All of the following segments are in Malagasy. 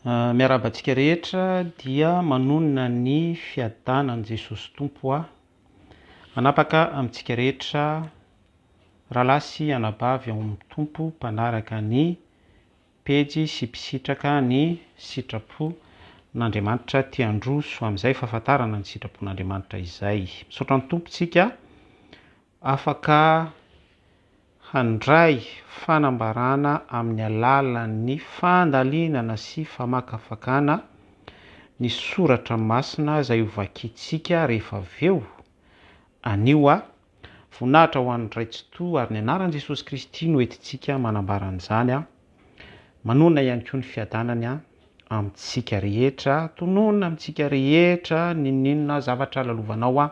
Miarabantsika rehetra dia manonona ny fiadanan'i Jesosy Tompo manapaka amintsika rehetra rahalahy sy anabavy ao amin'ny Tompo mpanaraka ny pejy sy mpisitraka ny sitrapo n'Andriamanitra ty androso amin'izay fahafantarana ny sitrapon'Andriamanitra izay. Misaotra ny tompontsika afaka handray fanambarana amin'ny alalan'ny fandalinana sy famakafakana ny soratra masina izay hovakintsika rehefa aveo anio voninahitra ho an'ny raitsotoa ary ny anaran'i Jesosy Kristy no entintsika manambara an'izany manonona ihany koa ny fiadanany amintsika rehetra, tononona amintsika rehetra ninona zavatra lalovanao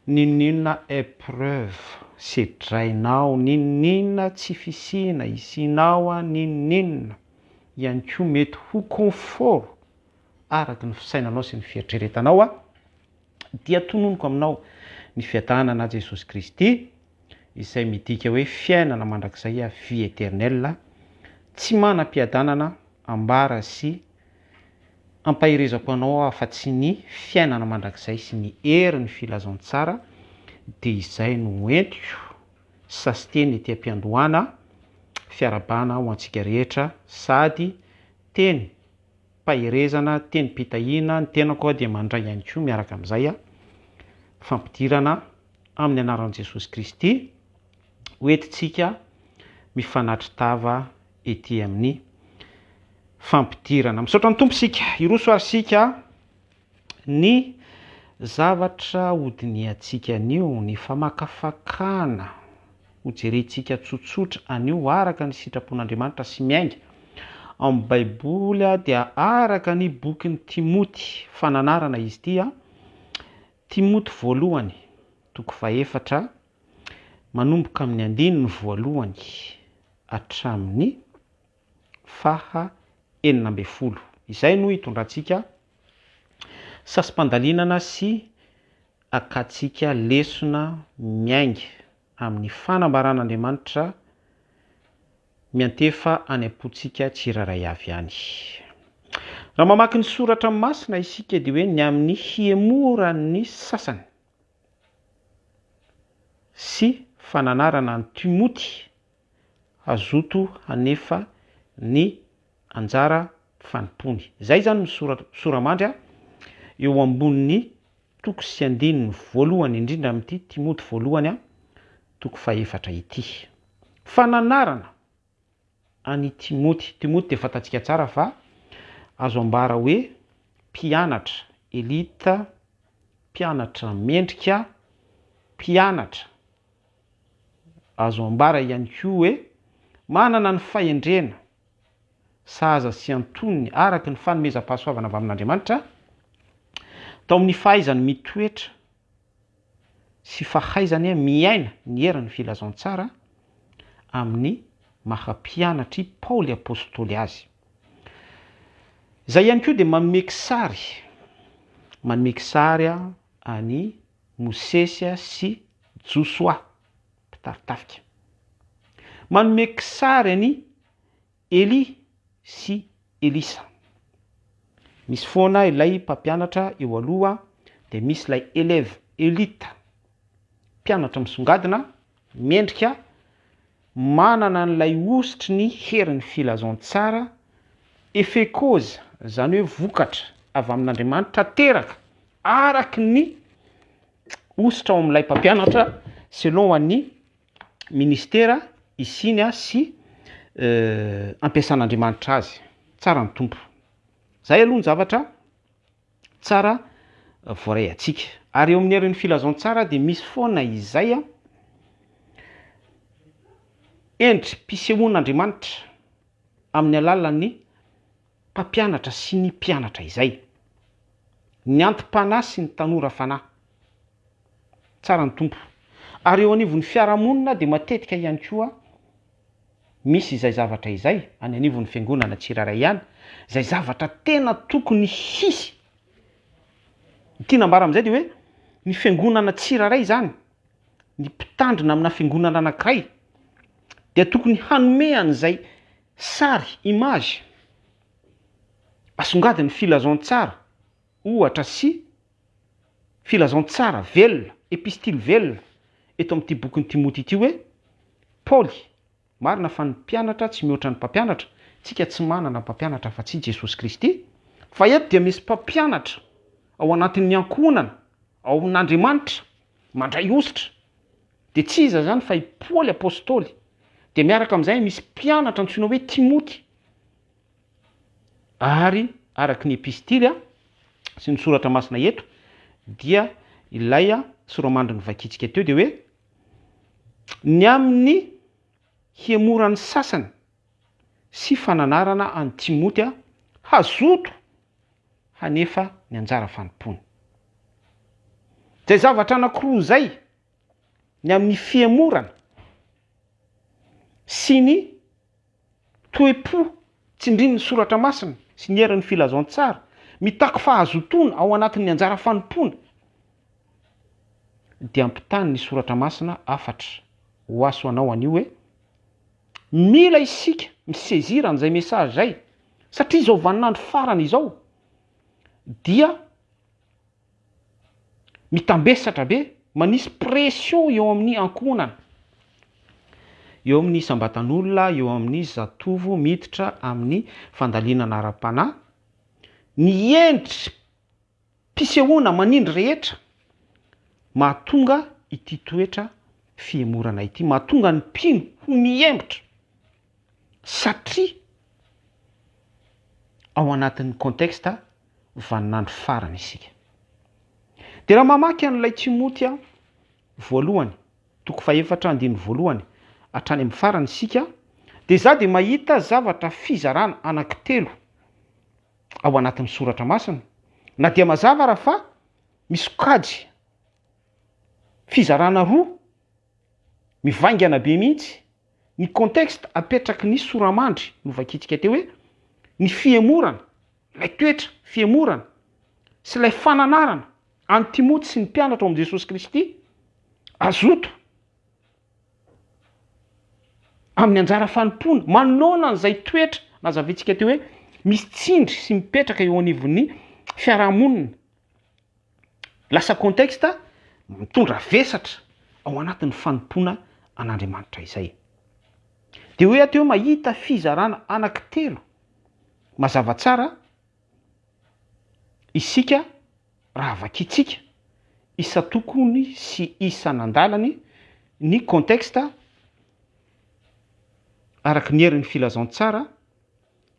ninona épreuve sedrainao, ninona tsy fisina isinao, ninona ihany koa mety ho confort araky ny fisainanao sy ny fieritreretanao dia tononoko aminao ny fiadanana Jesosy Kristy izay midika hoe fiainana mandrakizay vie éternelle, tsy manam-piadanana ambara sy ampahirezako anao afa-tsy ny fiainana mandrakizay sy ny herin'ny filazantsara dia izay no entiko sasiteny ety am-piandohana fiarabana ho antsika rehetra sady teny pahirezana, teny pitahiana, ny tenako dia mandray ihany koa miaraka amin'izay fampidirana amin'ny anaran'i Jesosy Kristy hoentintsika mifanatri-tava ety amin'ny fampidirana. Misaotra ny tomposika, iroso arysika ny zavatra hodiniantsika anio, ny famakafakana hojerentsika tsotsotra anio araka ny sitrapon'Andriamanitra sy miainga amin'ny baiboly dia araka ny bokin'ny Timoty fananarana izy ity Timoty voalohany toko fahaefatra manomboka amin'ny 9 hatramin'ny faha 12 izay no hitondrantsika sasym-pandalinana sy akatsika lesona miainga amin'ny fanambaran'Andriamanitra miantefa any am-pontsika tsiraray avy ihany. Raha mamaky ny soratra masina isika dia hoe ny amin'ny hiemoran'ny sasany sy fananarana ny Timoty azoto hanefa ny anjara fanimpony. Izay zany ny soramandry eo ambonin'ny toko sy 9 voalohany indrindra amin'ity Timoty voalohany toko fahaefatra ity. Fananarana any Timoty dia fantatsika tsara fa azo ambara hoe mpianatra elita, mpianatra mendrika, mpianatra azo ambara ihany koa hoe manana ny fahendrena sahaza sy antonony araka ny fanomezam-pahasoavana avy amin'Andriamanitra tao amin'ny fahaizany mitoetra sy fahaizany miaina ny herin'ny filazantsara amin'ny maha-mpianatry Paoly apôstôly azy. Izay ihany koa dia manome sary any Mosesy sy Josoa mpitaritafika, manome sary any Eli sy Elisa. Misy foana ilay mpampianatra eo aloha dia misy ilay élève élite, mpianatra misongadina mendrika manana n'ilay ositry ny herin'ny filazantsara efekôza, izany hoe vokatra avy amin'Andriamanitra teraka araky ny ositra ao amin'ilay mpampianatra selon ny ministera isiny sy ampiasan'Andriamanitra azy. Tsara ny tompo. Zay aloha ny zavatra tsara voaray atsika. Ary eo amin'ny herin'ny filazantsara dia misy foana izay endrim-pisehoan'Andriamanitra amin'ny alalan'ny mpampianatra sy ny mpianatra izay, ny antim-panahy sy ny tanora fanahy. Tsara ny tompo. Ary eo anivon'ny fiarahamonina dia matetika ihany koa misy izay zavatra izay any anivon'ny fiangonana tsiraray ihany, izay zavatra tena tokony hisy. Ity nambara amin'izay dia hoe ny fiangonana tsiraray zany, ny mpitandrina amina fiangonana anankiray dia tokony hanome an'izay sary, image asongadiny filazantsara ohatra sy filazantsara velona epistily velona eto amin'ity bokyny Timoty ity hoe Paoly marina fa ny mpianatra tsy mihoatra ny mpampianatra, tsika tsy manana mpampianatra fa tsy Jesosy Kristy, fa eto dia misy mpampianatra ao anatin'ny ankohonana ao amin'Andriamanitra mandray ositra, de tsy iza zany fa i Paoly apôstôly, de miaraka amin'izay misy mpianatra antsoina hoe Timoty, ary araky ny epistily sy ny soratra masina eto dia ilay soramandry vakitsika teo de hoe ny amin'ny hiemorany sasany sy fananarana any Timoty hazoto hanefa ny anjara fanompony. Zay zavatra anankiroa zay, ny amin'ny fiemorana sy ny toe-po tsindrin'ny soratra masina sy ny herin'ny filazantsara mitaky fahazotona ao anatin'ny anjara fanompona, dia ampitany ny soratra masina afatra ho aso anao anio hoe mila isika misezira an'izay mesazy zay, satria izao vaninandro farany izao dia mitambesatra be, manisy pression eo amin'ny ankohonana, eo amin'ny sambatan'olona, eo amin'ny zatovo miditra amin'ny fandalinana ara-panahy, ny endry mpisehoana manindry rehetra, mahatonga ity toetra fiemorana ity, mahatonga ny mpino ho miembotra satria ao anatin'ny contexte vaninandro farany isika. De raha mamaky an'ilay Timoty voalohany, toko faefatra andiny voalohany hatrany amin'ny farany isika, de za de mahita zavatra fizarana anankitelo ao anatin'ny soratra masina, na dia mazava raha fa misy kajy fizarana roa mivaingana be mihitsy, ny contexte apetraky ny soramandry novakitsika teo hoe ny fiemorana, lay toetra fiemorana sy lay fananarana any Timoty sy ny mpianatra ao amin'i Jesosy Kristy azoto amin'ny anjara fanompona manona an'izay toetra nazaventsika teo hoe misy tsindry sy mipetraka eo anivon'ny fiarahamonina, lasa contexte mitondra vesatra ao anatin'ny fanompona an'Andriamanitra izay. De hoe ateo mahita fizarana anankitelo mazava tsara isika raha vakitsika isa tokony sy isanandalany ny contexte araky ny herin'ny filazantsara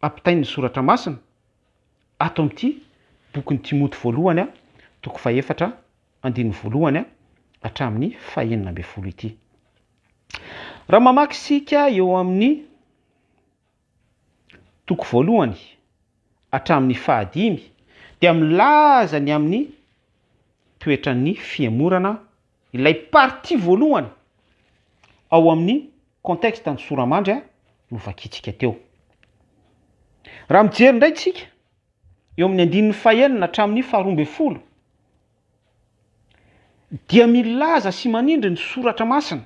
ampitain'ny soratra masina ato amin'ity bokyny Timoty voalohany toko faefatra andiny voalohany hatramin'ny fahaenina ambin'ny folo ity. Raha mamaky sika eo amin'ny toko voalohany hatramin'ny fahadimy dia milaza ny amin'ny toetran'ny fiemorana, ilay partie voalohany ao amin'ny contexte ny soramandry no vakitsika teo. Raha mijery indray tsika eo amin'ny andin'ny fahaenina hatramin'ny faharoa ambin'ny folo dia milaza sy manindry ny soratra masina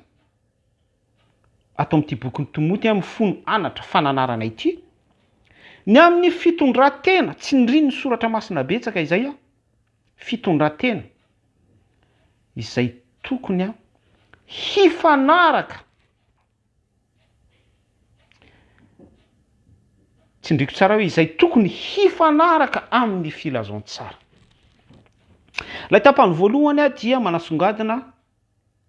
ato amin'ity bokyny Timoty mifono anatra fananarana ity, ny amin'ny fitondran-tena tsindrin'ny soratra masina betsaka izay fitondran-tena izay tokony hifanaraka, tsindriko tsara hoe izay tokony hifanaraka amin'ny filazantsara. Lay tapany voalohany dia manasongadina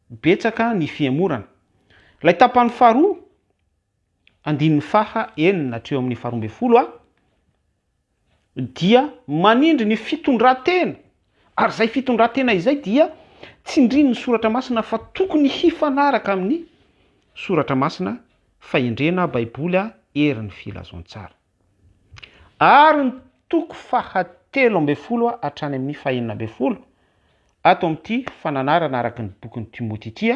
betsaka ny fiemorana, lay tapany faharoa andin'ny faha enina hatreo amin'ny faharoa ambin'ny folo dia manindry ny fitondran-tena, ary zay fitondran-tena izay dia tsindrin'ny soratra masina fa tokony hifanaraka amin'ny soratra masina fahendrena baiboly herin'ny filazantsara. Ary ny toko fahatelo ambin'ny folo hatrany amin'ny fahaenina ambin'ny folo ato amin'ity fananarana araky ny bokyny Timoty ity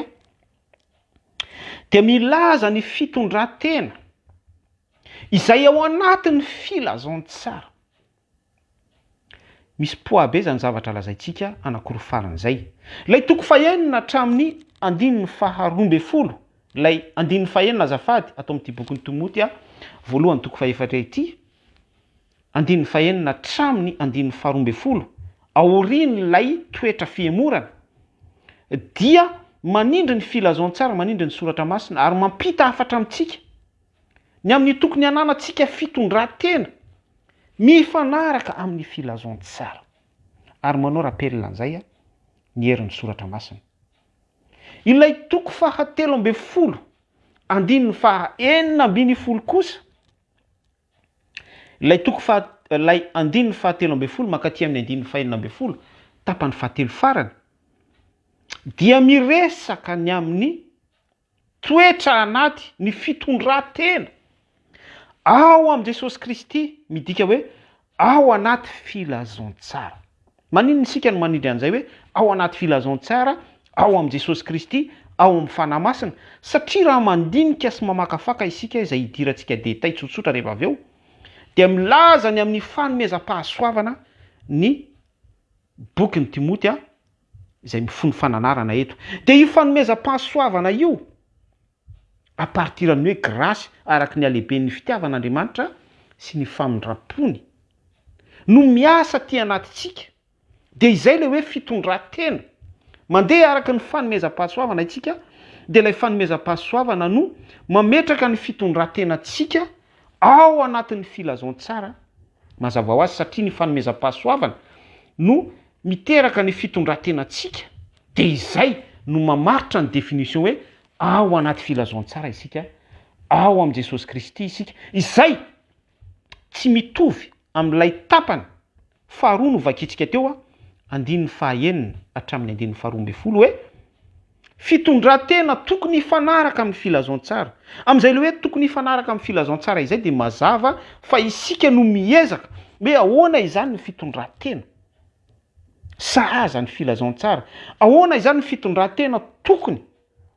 dia milaza ny fitondran-tena izay ao anatin'ny filazantsara. Misy poa be zany zavatra lazaitsika anankiroa faran'izay. Lay toko fahaenina hatramin'ny andin'ny faharoa ambin'ny folo, lay andin'ny fahaenina azafady ato amin'ity bokyny Timoty voalohany toko faefatra ity andininy fahenina traminy andininy faharoambe folo aorian'ilay toetra fiemorana dia manindry ny filazaontsara manindry ny soratra masina ary mampita hafatra amintsika ny amin'ny tokony ananantsika fitondran-tena mifanaraka amin'ny filazaontsara ary manao rapelina an'izay ny herin'ny soratra masina ilay toko fahatelo ambe folo andininy fahaenina ambiny folo kosa ilay lay andininy fahatelo ambe folo makaty amin'ny andininy fahenina ambe folo tapany fahatelo farany dia miresaka ny amin'ny toetra anaty ny fitondran-tena ao am' Jesosy Kristy midika hoe ao anaty filazaontsara. Maninona isika no manindry an'izay hoe ao anaty filazaontsara, ao am' Jesosy Kristy, ao am' fanahy masina satria raha mandinika sy mamakafaka isika izay hidirantsika detay tsotsotra rehefa avy eo dia milaza ny amin'ny fanomezam-pahasoavana ny bokin'ny Timoty izay mifono fananarana eto. Dia io fanomezam-pahasoavana io à partir ny hoe grâce araky ny alehiben'ny fitiavan'Andriamanitra sy ny famindram-pony no miasa ty anatintsika. Dia izay le hoe fitondran-tena mandeha araky ny fanomezam-pahasoavana itsika dia ilay fanomezam-pahasoavana no mametraka ny fitondran-tenantsika ao anatin'ny filazaontsara mazava ho azy satria ny fanomezam-pahasoavana no miteraka ny fitondran-tenantsika dia izay no mamaritra ny définition hoe ao anaty filazaontsara isika, ao am' Jesosy Kristy isika, izay tsy mitovy amin'ilay tapany faharoa no vakitsika teo andininy fahaenina hatramin'ny andininy faharoambe folo hoe fitondran-tena tokony hifanaraka amin'ny filazaontsara. Am'izay le hoe tokony hifanaraka amin'ny filazaontsara izay dia mazava fa isika no miezaka hoe ahoana izany ny fitondran-tena sahaza ny filazaontsara, ahoana izany ny fitondran-tena tokony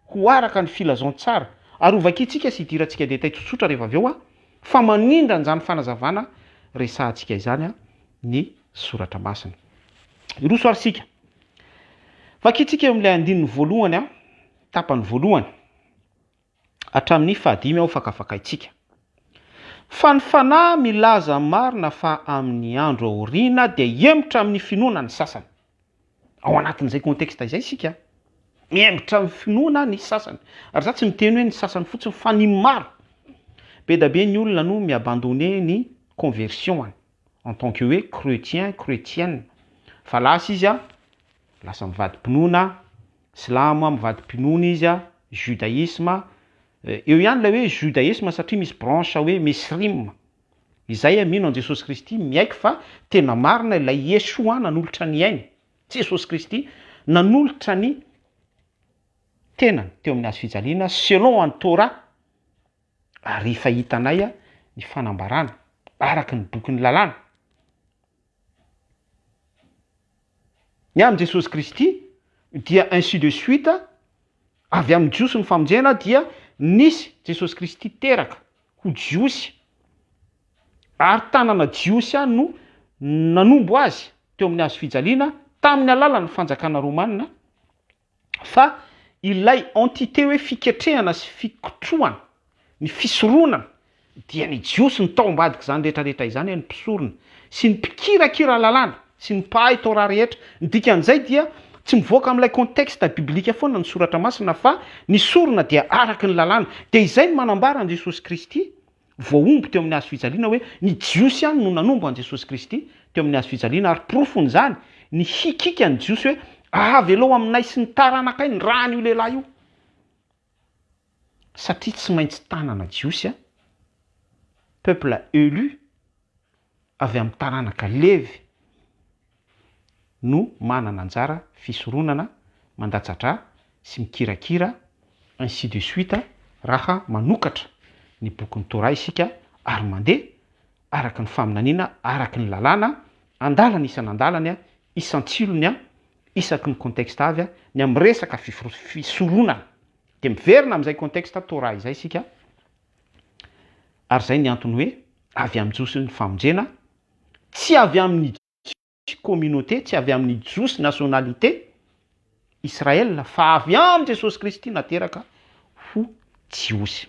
ho araka ny filazaontsara. Ary ho vakitsika sy hidirantsika detay tsotsotra rehefa avy eo fa manindra an'izany fanazavana resahantsika izany ny soratra masina. Iroso arisika vakitsika eo amin'ilay andininy voalohany tapany voalohany hatramin'ny fahadimy ao fakafakaitsika. Fa ny fanahy milaza marina fa amin'ny andro aoriana dia emitra amin'ny finoana ny sasany. Ao anatin'izay contexte izay isika miemitra amin'ny finoana ny sasany. Ary za tsy miteny hoe ny sasany fotsiny fa ny maro. Be da be ny olona no miabandonné ny conversion en tant que hoe chrétien, chrétienne. Fa lasa izy lasa mivadi-pinoana, silamo mivadi-pinoana izy judaïsme. Eo ihany ilay hoe judaïsme satria misy branche hoe mesrime. Izay mino an Jesosy Kristy miaiky fa tena marina ilay Yeshua nanolotra ny ainy. Jesosy Kristy nanolotra ny tenany teo amin'ny hazo fijaliana selon an Torah ary fahitanay ny fanambarana araky ny bokin'ny lalàna. Ny am' Jesosy Kristy dia ainsi de suite avy amin'ny jiosy ny famonjena dia nisy Jesosy Kristy teraka ho jiosy ary tanana jiosy no nanombo azy teo amin'ny hazo fijaliana tamin'ny alalan'ny fanjakana romanina fa ilay entité hoe fiketrehana sy fikotroana ny fisoronana dia ny jiosy ny tao ambadiky zany rehetrarehetra izany ny mpisorona sy ny mpikirakira lalàna sy ny mpahay tao raha rehetra. Ny dikan'izay dia tsy mivoaka amin'ilay contexte biblika foana ny soratra masina fa ny sorona dia araky ny lalàna. Dia izay ny manambara an Jesosy Kristy voaomby teo amin'ny hazo fijaliana hoe ny jiosy ihany no nanombo an Jesosy Kristy teo amin'ny hazo fijaliana ary profony zany ny hikika ny jiosy hoe avy aloha aminay sy ny taranakay ny raha an'io lehilahy io satria tsy maintsy tanana jiosy peuple élu avy amin'ny taranaka levy no manana anjara fisoronana mandatsatra sy mikirakira ainsi de suite raha manokatra ny bokin'ny Torah isika ary mandeha araky ny faminaniana araky ny lalàna andalana isan'andalany isan-tsilony isaky ny contexte avy ny amin'ny resaka fisoronana dia miverina amin'izay contexte Torah izay isika ary zay ny antony hoe avy amin'ny jiosy ny famonjena tsy avy amin'ny communauté tsy avy amin'ny jiosy nationalité Israël fa avy amin'ny Jesosy Kristy nateraka ho jiosy.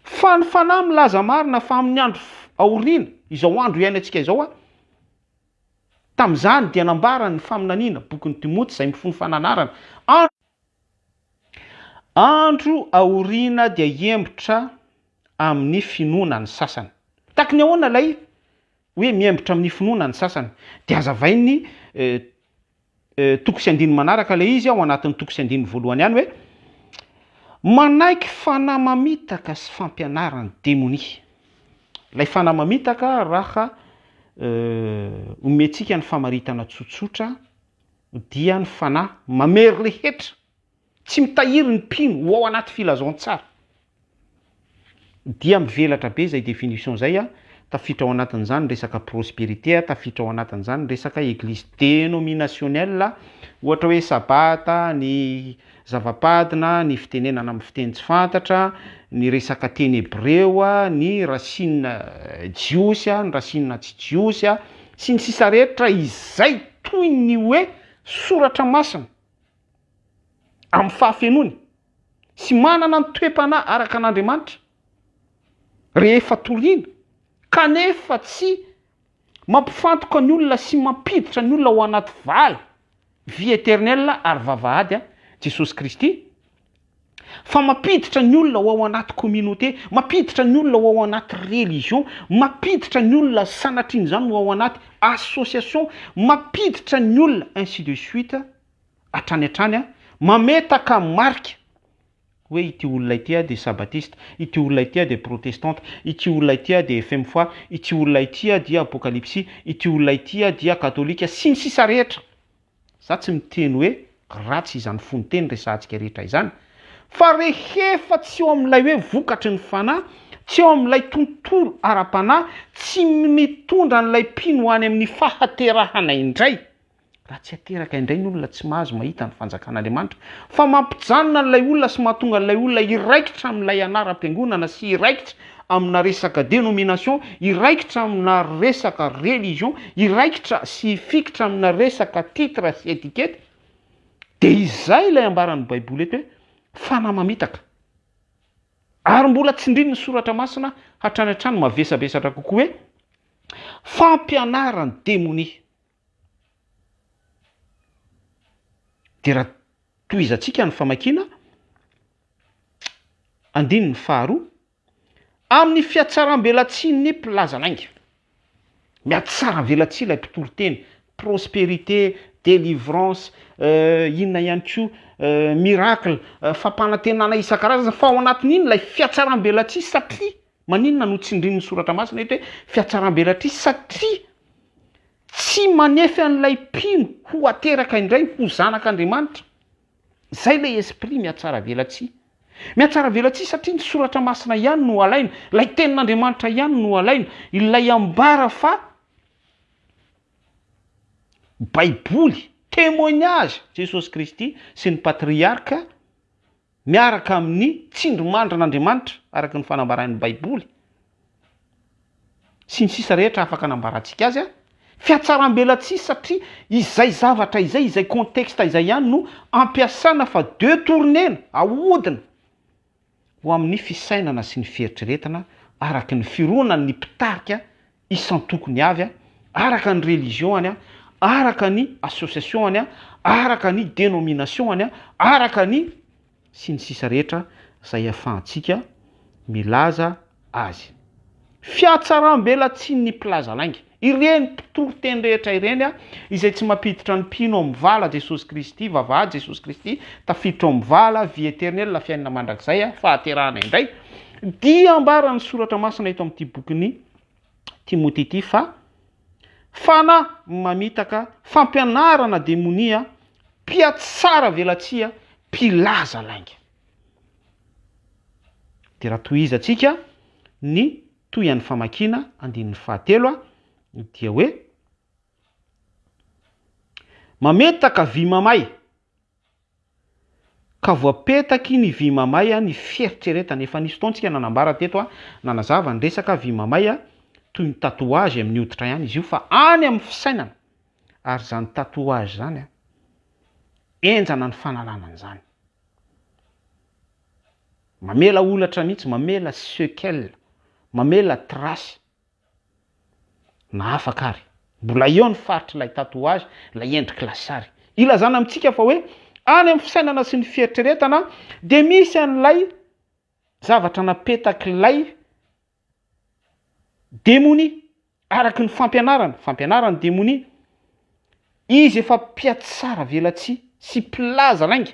Fa ny fanahy milaza marina fa amin'ny andro aoriana izao andro iainantsika izao tamin'izany dia nambarany faminaniana bokin'ny Timoty izay mifono fananarana andro aoriana dia hiembotra amin'ny finoana ny sasany. Takiny ahoana lay hoe miembotra amin'ny finoana ny sasany dia azavainy toko sy andiny manaraka lay izy ao anatin'ny toko sy andiny voalohany ihany hoe manaiky fanahy mamitaka sy fampianarany demonia. Lay fanahy mamitaka raha omentsika ny famaritana tsotsotra dia ny fanahy mamery rehetra tsy mitahiry ny mpino ho ao anaty filazaon-tsara dia mivelatra be zay définition zay tafiditra ao anatin'izany resaka prospérité, tafiditra ao anatin'izany resaka église dénominationnelle, ohatra hoe sabata, ny zavapadina, ny fitenenana amin'ny fiteny tsy fantatra, ny resaka teny hébreu, ny racine jiosy, ny racine tsy jiosy, sy ny sisa rehetra izay toy ny hoe soratra masina amin'ny fahafenony sy manana ny toe-panahy araka an'Andriamanitra rehefa toriana kanefa tsy mampifantoka ny olona sy mampiditra ny olona ao anaty vala vie éternelle ary vavahady Jesosy Kristy, fa mampiditra ny olona ao anaty communauté, mampiditra ny olona ao anaty religion, mampiditra ny olona sanatriany izany ao anaty association, mampiditra ny olona ainsi de suite hatrany hatrany mametaka marika hoe ity olona ity de sabatiste, ity olona ity de protestante, ity olona ity de femme foi, ity olona ity dia apocalypsie, ity olona ity dia katolika sy ny sisa rehetra. Za tsy miteny hoe ratsy izany fonteny resantsika rehetra izany, fa rehefa tsy eo amin'ilay hoe vokatry ny fanahy, tsy eo amin'ilay tontolo ara-panahy, tsy mitondra n'ilay mpino ho any amin'ny fahaterahana indray, raha tsy ateraka indray ny olona tsy mahazo mahita ny fanjakan'Andriamanitra, fa mampijanona n'ilay olona sy mahatonga n'ilay olona iraikitra amin'ilay anaram-piangonana sy iraikitra amina resaka dénomination, iraikitra amina resaka religion, iraikitra sy fikitra amina resaka titre sy étiquette, dia izay ilay ambaran'ny Baiboly eto hoe fanahy mamitaka. Ary mbola tsindriny ny soratra masina hatrany hatrany mavesabesatra kokoa hoe fampianarany demonia. Dia raha tohizantsika ny famakiana andininy faharoa amin'ny fiatsaram-belatsihy ny mpilaza lainga. Miatsara velatsihy ilay mpitoroteny, prospérité, délivrance, inona ihany koa miracle, fampanantenana isan-karazany, fa ao anatin'iny ilay fiatsaram-belatsihy satria maninona no tsindrin'ny soratra masina hoe fiatsaram-belatsihy satria tsy manefa an'ilay mpino ho ateraka indray ho zanak'Andriamanitra. Zay ilay esprit miatsara velatsihy. Miatsara velatsihy satria ny soratra masina ihany no alaina, ilay tenin'Andriamanitra ihany no alaina, ilay ambara fa Baiboly, témoignage Jesosy Kristy sy ny patriarka miaraka amin'ny tsindrimandrin'Andriamanitra araka ny fanambaran'ny Baiboly sy ny sisa rehetra afaka anambarantsika azy fiatsaram-belatsihy satria izay zavatra izay, izay contexte izay ihany no ampiasana fa détournena, ahodina ho amin'ny fisainana sy ny fieritreretana araka ny fironan'ny mpitarika isan-tokony avy, araka ny religion-any, araka ny association-any, araka ny dénomination-any, araka ny sy ny sisa rehetra izay ahafahantsika milaza azy. Fiatsaram-belatsihy ny mpilaza lainga. Ireny mpitoroteny rehetra ireny izay tsy mampiditra ny mpino amin'ny vala Jesosy Kristy, vavahady Jesosy Kristy, tafiditra amin'ny vala vie éternelle, fiainana mandrakizay, fahaterahana indray, dia ambaran'ny soratra masina eto amin'ity bokin'ny Timoty ity fa fanahy mamitaka, fampianarana demonia, mpiatsara velatsihy, mpilaza lainga. Dia raha tohizantsika ny tohan'ny famakiana andin'ny fahatelo dia hoe mametaka vy mamay ka voapetaky ny vy mamay ny fieritreretana. Efa nisy taontsika nanambara teto nanazava ny resaka vy mamay toy ny tatouage amin'ny hoditra ihany izy io, fa any amin'ny fisainana, ary zany tatouage zany enjana ny fanalana an'izany, mamela olatra mihitsy, mamela sequelle, mamela trace na afaka ary mbola eo ny faritra ilay tatouage lay endriky lasary ilazana amintsika fa hoe any amin'ny fisainana sy ny fieritreretana dia misy an'ilay zavatra napetak'ilay démonie araky ny fampianarany démonie izy efa piatsara velatsy sy plaza lainga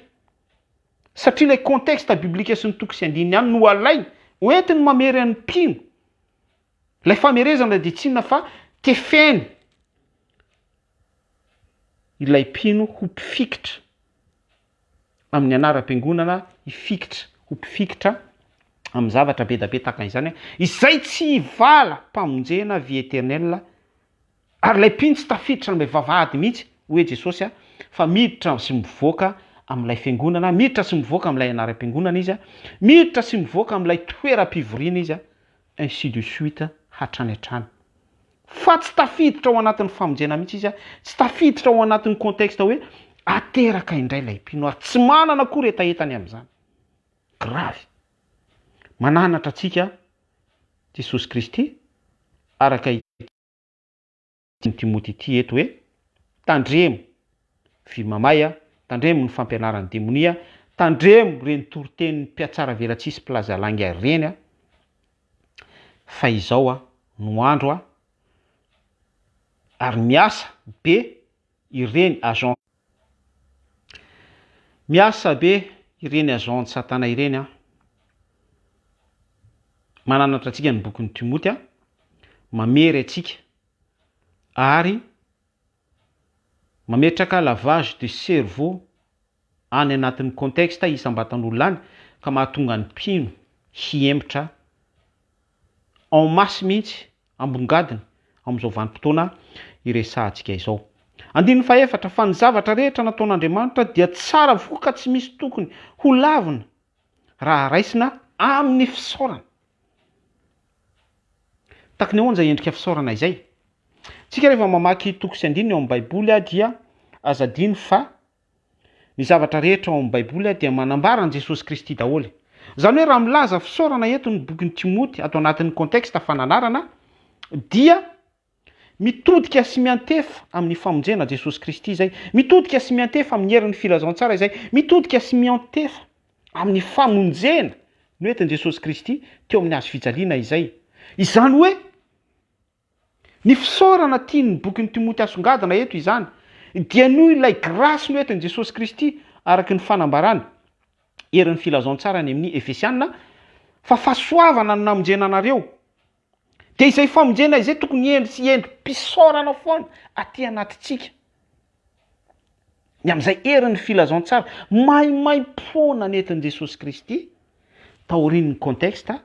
satria ilay contexte biblika sy ny toko sy andiny ihany no alainy hoentiny mamery an'ny mpino lay famerezana dia tsinona fa tefeny ilay mpino ho mpifikitra amin'ny anaram-piangonana hifikitra ho mpifikitra amin'ny zavatra be da be tahaka izany izay tsy hivala mpamonjena vie éternelle ary lay mpino tsy tafiditra ny vavahady mihitsy hoe Jesosy fa miditra sy mivoaka amin'ilay fiangonana miditra sy mivoaka amin'ilay anaram-piangonana izy miditra sy mivoaka amin'ilay toeram-pivoriana izy ainsi de suite hatrany hatrany fa tsy tafiditra ao anatin'ny famonjena mihitsy izy tsy tafiditra ao anatin'ny contexte hoe ateraka indray lay mpino ary tsy manana akory etaetany amin'izany gravy mananatra atsika Jesosy Kristy araka Timoty ity eto hoe tandremo vimamay tandremo ny fampianarany démonie tandremo reny toritenin'ny mpiatsara velatsisy plaza langa reny fa izao no andro ary miasa be ireny agent miasa be ireny agent satana ireny mananatra atsika ny bokin'ny Timoty mamery atsika ary mametraka lavage de cerveau any anatin'ny contexte isam-batan'olona any ka mahatonga ny mpino hiemitra en masse mihitsy ambongadiny amin'izao vanim-potoana iresahantsika izao andininy faefatra fa ny zavatra rehetra nataon'Andriamanitra dia tsara voka tsy misy tokony ho lavina raha raisina amin'ny fisaorana takony ahoana izay endrika fisaorana izay tsika rehefa mamaky toko sy andininy eo amin'ny baiboly dia azadiny fa ny zavatra rehetra ao amin'ny baiboly dia manambara an Jesosy Kristy daholo zany hoe raha milaza fisaorana eto ny bokin'ny Timoty atao anatin'ny contexte fananarana dia mitodika sy miantefa amin'ny famonjena Jesosy Kristy izay mitodika sy miantefa amin'ny herin'ny filazantsara izay mitodika sy miantefa amin'ny famonjena ny oetin'i Jesosy Kristy teo amin'ny hazo fijaliana izay izany hoe ny fisaorana tiany bokin'ny Timoty asongadina eto izany dia noho ilay grasy ny oetin'i Jesosy Kristy araky ny fanambarany herin'ny filazantsara any amin'ny Efesiana fa fahasoavana ny namonjena anareo dia izay famonjena izay tokony endry sy endry mpisaorana foana aty anatitsika ny amin'izay herin'ny filazantsara maimaim-poana ny etin'i Jesosy Kristy taorian'ny contexte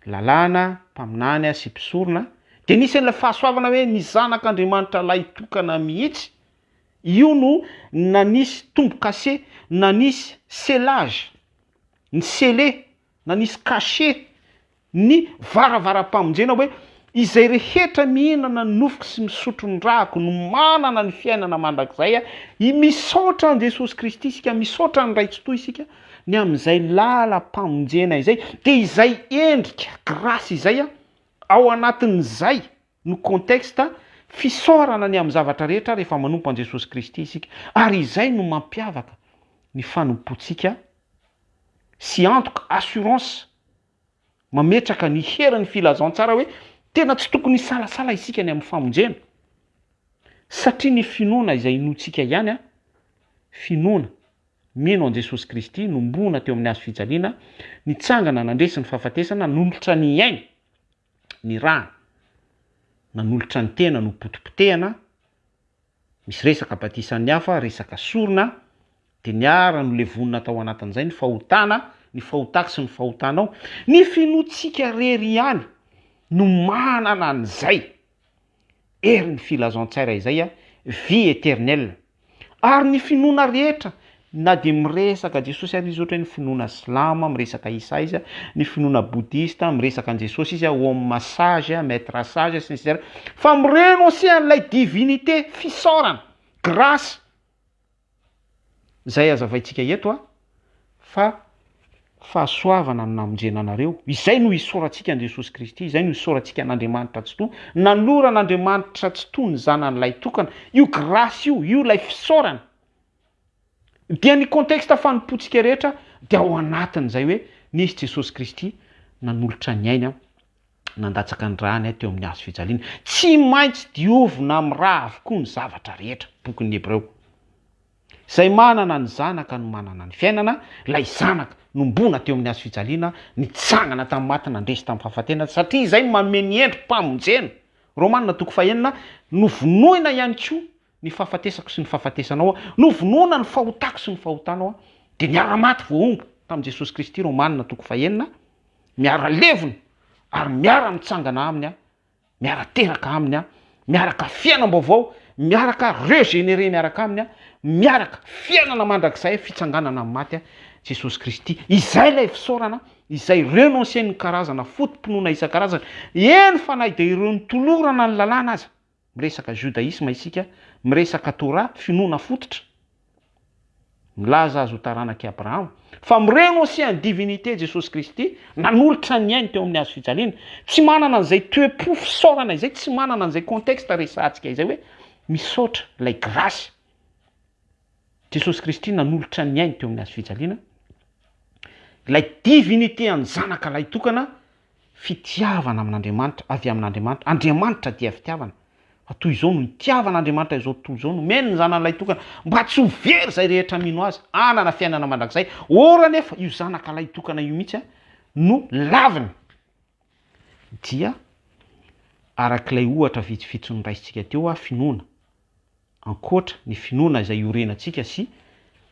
lalàna mpaminany sy mpisorona dia nisy an'ilay fahasoavana hoe ny zanak'Andriamanitra lay tokana mihitsy io no nanisy tombo-kase nanisy selage ny sele nanisy cachet ny varavara-pamonjena hoe izay rehetra mihinana ny nofoky sy misotro ny rako no manana ny fiainana mandrakizay misaotra an Jesosy Kristy isika misaotra ny ray tsotoa isika ny amin'izay lalam-pamonjena izay dia izay endrika grasy izay ao anatin'izay no contexte fisaorana ny amin'ny zavatra rehetra rehefa manompo an Jesosy Kristy isika ary izay no mampiavaka ny fanompotsika sy antoka assurance mametraka ny herin'ny filazantsara hoe tena tsy tokony salasala isika ny amin'ny famonjena satria ny finoana izay inoantsika ihany finoana mino an Jesosy Kristy nombona teo amin'ny hazo fijaliana nitsangana nandresy ny fahafatesana nolotra ny ainy ny rà nanolotra ny tena no potipotehana misy resaka batisan'ny hafa resaka sorona dia niara no levonina tao anatin'izay ny fahotana ny fahotaky sy ny fahotanao ny finoantsika rery ihany no manana an'izay herin'ny filazantsaira izay vie éternelle ary ny finoana rehetra na dia miresaka Jesosy ary izy ohatra ny finoana silama miresaka isa izy ny finoana boudista miresaka an Jesosy izy homme massage maître sage sy ny sisa fa mireno aussi an'ilay divinité fisaorana grâce zay azavaintsika eto fa fahasoavana no namonjena anareo. Izay no isaorantsika an' Jesosy Kristy, izay no isaorantsika an'Andriamanitra tsy tony. Nanora an'Andriamanitra tsy tony ny zanan'ilay tokana. Io grasy io ilay fisaorana. Dia ny contexte fanompotsika rehetra dia ao anatin'izay hoe nisy Jesosy Kristy nanolotra ny aina, nandatsaka ny rany teo amin'ny hazo fijaliana. Tsy maintsy diovina amin'ny raha avokoa ny zavatra rehetra, bokin'ny Hebreo. Izay manana ny zanaka no manana ny fiainana, ilay zanaka nombona teo amin'ny hazo fijaliana, nitsangana tamin'ny maty, nandresy tamin'ny fahafatena, satria izay manome ny endrim-pamonjena. Romanina 9:1 novonoina ihany koa ny fahafatesako sy ny fahafatesanao, novonoina ny fahotako sy ny fahotanao, dia miara-maty voaombo tamin'i Jesosy Kristy. Romanina 9:1 miara-levona ary miara-mitsangana aminy, miara-teraka aminy, miaraka fiainam-baovao, miaraka régénéré miaraka aminy, miaraka fiainana mandrakizay, fitsanganana amin'ny maty Jesosy Kristy. Izay ilay fisaorana, izay renoncer ny karazana fotom-pinoana isan-karazana. Eny fanahy dia ireo nitolorana ny lalàna aza. Miresaka judaïsme isika, miresaka Torah, finoana fototra, milaza azo taranaka Abraham, fa mirenoncer ny divinité Jesosy Kristy, nanolotra ny ainy teo amin'ny hazo fijaliana. Tsy manana an'izay toe-po fisaorana izay, tsy manana an'izay contexte resantsika izay hoe misaotra ilay grasy. Jesosy Kristy nanolotra ny ainy teo amin'ny hazo fijaliana. Ilay divinité any zanaka ilay tokana, fitiavana amin'Andriamanitra, avy amin'Andriamanitra. Andriamanitra dia fitiavana. Fa toy izao no nitiavan'Andriamanitra izao tontolo izao no meny ny zanan'ilay tokana mba tsy ho very izay rehetra mino azy, anana fiainana mandrakizay. Ora nefa io zanaka ilay tokana io mihitsy no laviny. Dia arak'ilay ohatra vitsivitsy noraisintsika teo finoana. Ankoatra ny finoana izay iorenantsika sy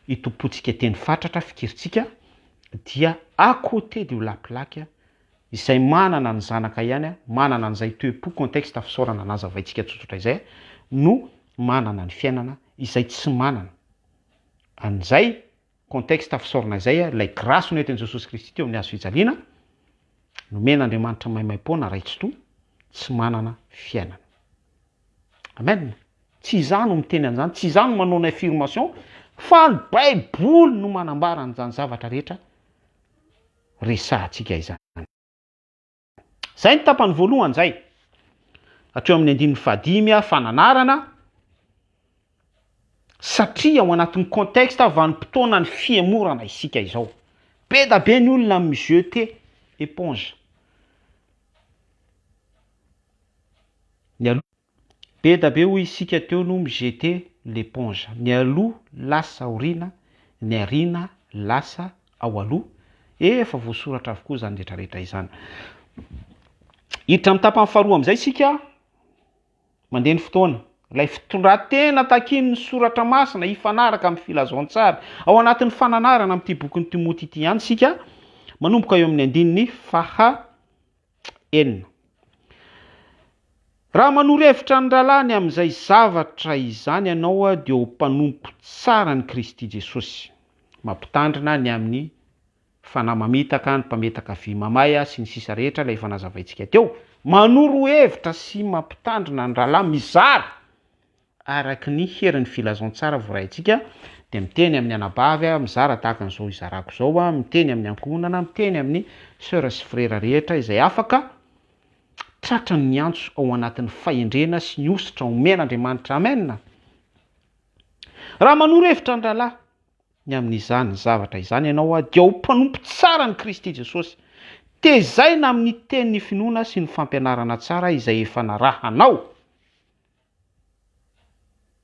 itopontsika teny fatratra fikiritsika, dia à côté de laplaky izay manana ny zanaka ihany, manana an'izay toe-po contexte fisaorana nazavaintsika tsotsotra izay, no manana ny fiainana izay tsy manana an'izay contexte fisaorana izay, ilay grasy no entin'i Jesosy Kristy teo amin'ny hazo fijaliana, nomen'Andriamanitra maimai-poana raitsi-to, tsy manana fiainana. Amen. Tsy izany no miteny an'izany, tsy izany no manao ny affirmation, fa ny Baiboly no manambara an'izany zavatra rehetra resahantsika izany. Zay ny tapany voalohany zay. Hatreo amin'ny 5 fananarana, satria ao anatin'ny contexte vanim-potoana ny fiemorana isika izao. Be da be ny olona mijeter éponge. Be da be hoy isika teo no mijeter l'éponge. Ny aloha lasa aoriana, ny arina lasa ao aloha. Efa voasoratra avokoa zany rehetrarehetra izany. Hiditra amin'ny tapany faharoa amin'izay isika mandeha ny fotoana. Ilay fitondratena takiny ny soratra masina hifanaraka amin'ny filazoan-tsara. Ao anatin'ny fananarana amin'ity bokin'ny Timoty ity ihany isika, manomboka eo amin'ny 9. Raha manoro-hevitra ny ralany amin'izay zavatra izany ianao dia ho mpanompo tsara ny Kristy Jesosy, mampitandrina ny amin'ny fanahy mamitaka, ny mpametaka vy mamay sy ny sisa rehetra ilay efa nazavaintsika teo. Manoro-hevitra sy mampitandrina ny rahalahy mizara araky ny herin'ny filazoan-tsara voaraintsika, dia miteny amin'ny anabavy mizara tahaka an'izao izarako izao, miteny amin'ny ankohonana, miteny amin'ny sœur sy frère rehetra izay afaka tratra ny antso ao anatin'ny fahendrena sy ny ositra omen'Andriamanitra. Amen. Raha manoro-hevitra ny rahalahy ny amin'izany zavatra izany ianao dia ho mpanompo tsara ny Kristy Jesosy, tezaina amin'ny tenin'ny finoana sy ny fampianarana tsara izay efa narahanao.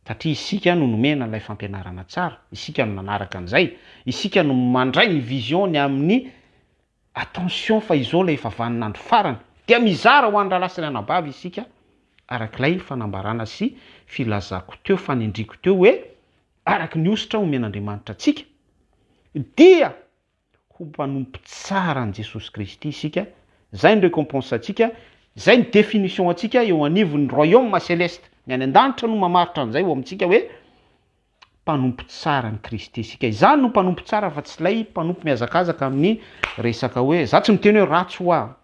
Satria isika no nomena ilay fampianarana tsara, isika no nanaraka an'izay, isika no mandray ny vision ny amin'ny attention fa izao ilay efa vanin'andro farany, dia mizara ho an'ny rahalahy sy ny anabavy isika arak'ilay fanambarana sy filazako teo, fanendriko teo hoe araky ny ositra omen'Andriamanitra antsika, dia ho mpanompo tsara an' Jesosy Kristy isika. Zay ny récompense antsika, zay ny définition antsika eo anivon'ny royaume céleste. Ny any an-danitra no mamaritra an'izay ho amintsika hoe mpanompo tsara ny Kristy isika. Izany no mpanompo tsara fa tsy ilay mpanompo mihazakazaka amin'ny resaka hoe za tsy miteny hoe ratsy ho aho.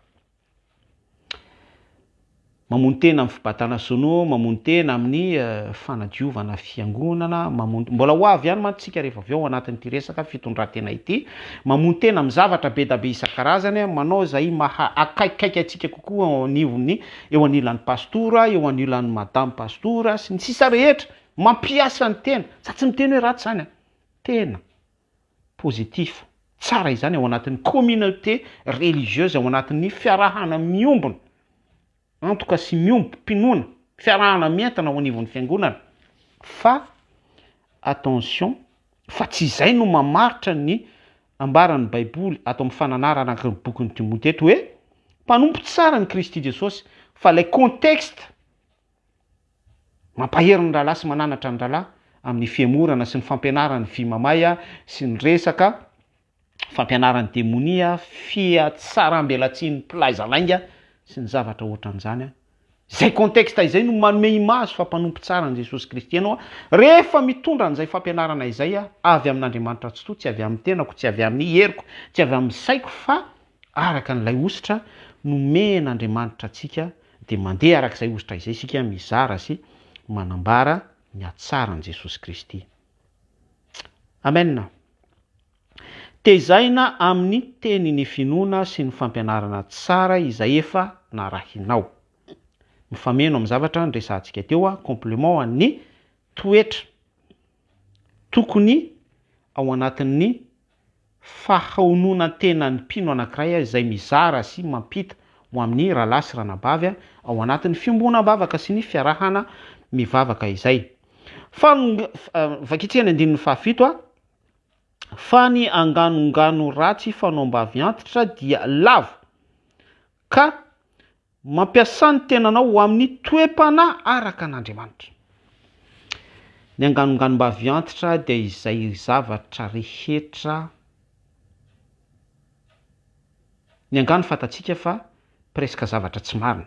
mamono tena amin'ny fibatana sono, mamono tena amin'ny fanadiovana fiangonana, mbola ho avy ihany mantsika rehefa avy ao anatin'ity resaka fitondran-tena ity, mamono tena amin'ny zavatra be da be isan-karazany, manao zay akaikikaiky atsika kokoa eo anilan'ny pastora, eo anilan'ny madame pastora sy ny sisa rehetra mampiasa ny tena, tsy miteny hoe ratsy zany, tena positif, tsara izany ao anatin'ny communauté religieuse, ao anatin'ny fiarahana miombona, en tout cas sy miombo mpinoana, fiarahana mientana ao anivon'ny fiangonana. Fa attention, fa tsy izay no mamaritra ny ambaran'ny baiboly ato amin'ny fananara anaky ny bokin'ny Timothée eto hoe mpanompo tsara ny Kristy Jesosy, fa le contexte mampahery ny rahalahy sy mananatra ny rahalahy amin'ny fiemorana sy ny fampianarany vy mamay sy ny resaka fampianarany demonia, fiatsaram-belatsiany mpilaizalainga sy ny zavatra ohatran'izany. Zay contexte izay no manome image fa mpanompo tsara ny Jesosy Kristy ianao rehefa mitondra an'izay fampianarana izay avy amin'Andriamanitra tsy to, tsy avy amin'ny tenako, tsy avy amin'ny heriko, tsy avy amin'ny saiko, fa araka n'ilay ositra nomen'Andriamanitra atsika, de mandeha arak'izay ositra izay sika mizara sy manambara ny hatsaran'i Jesosy Kristy. Amen. Tezaina amin'ny teny ny finoana sy ny fampianarana tsara izay efa narahinao. Mifameno amin'ny zavatra nresantsika teo complément an'ny toetra tokony ao anatin'ny fahaonona tenan'ny mpino anankiray izay mizara sy mampita ho amin'ny rahalahy sy ranabavy ao anatin'ny fiomboana-bavaka sy ny fiarahana mivavaka izay. Fa vakitsika ny andinin'ny fahafito fa ny anganongano ratsy fanaombavy antitra dia lavo ka mampiasa ny tenanao ho amin'ny toe-panahy araka an'Andriamanitra. Ny anganonganom-bavy antitra dia izay zavatra rehetra, ny angano fatatsika fa presque zavatra tsy marina,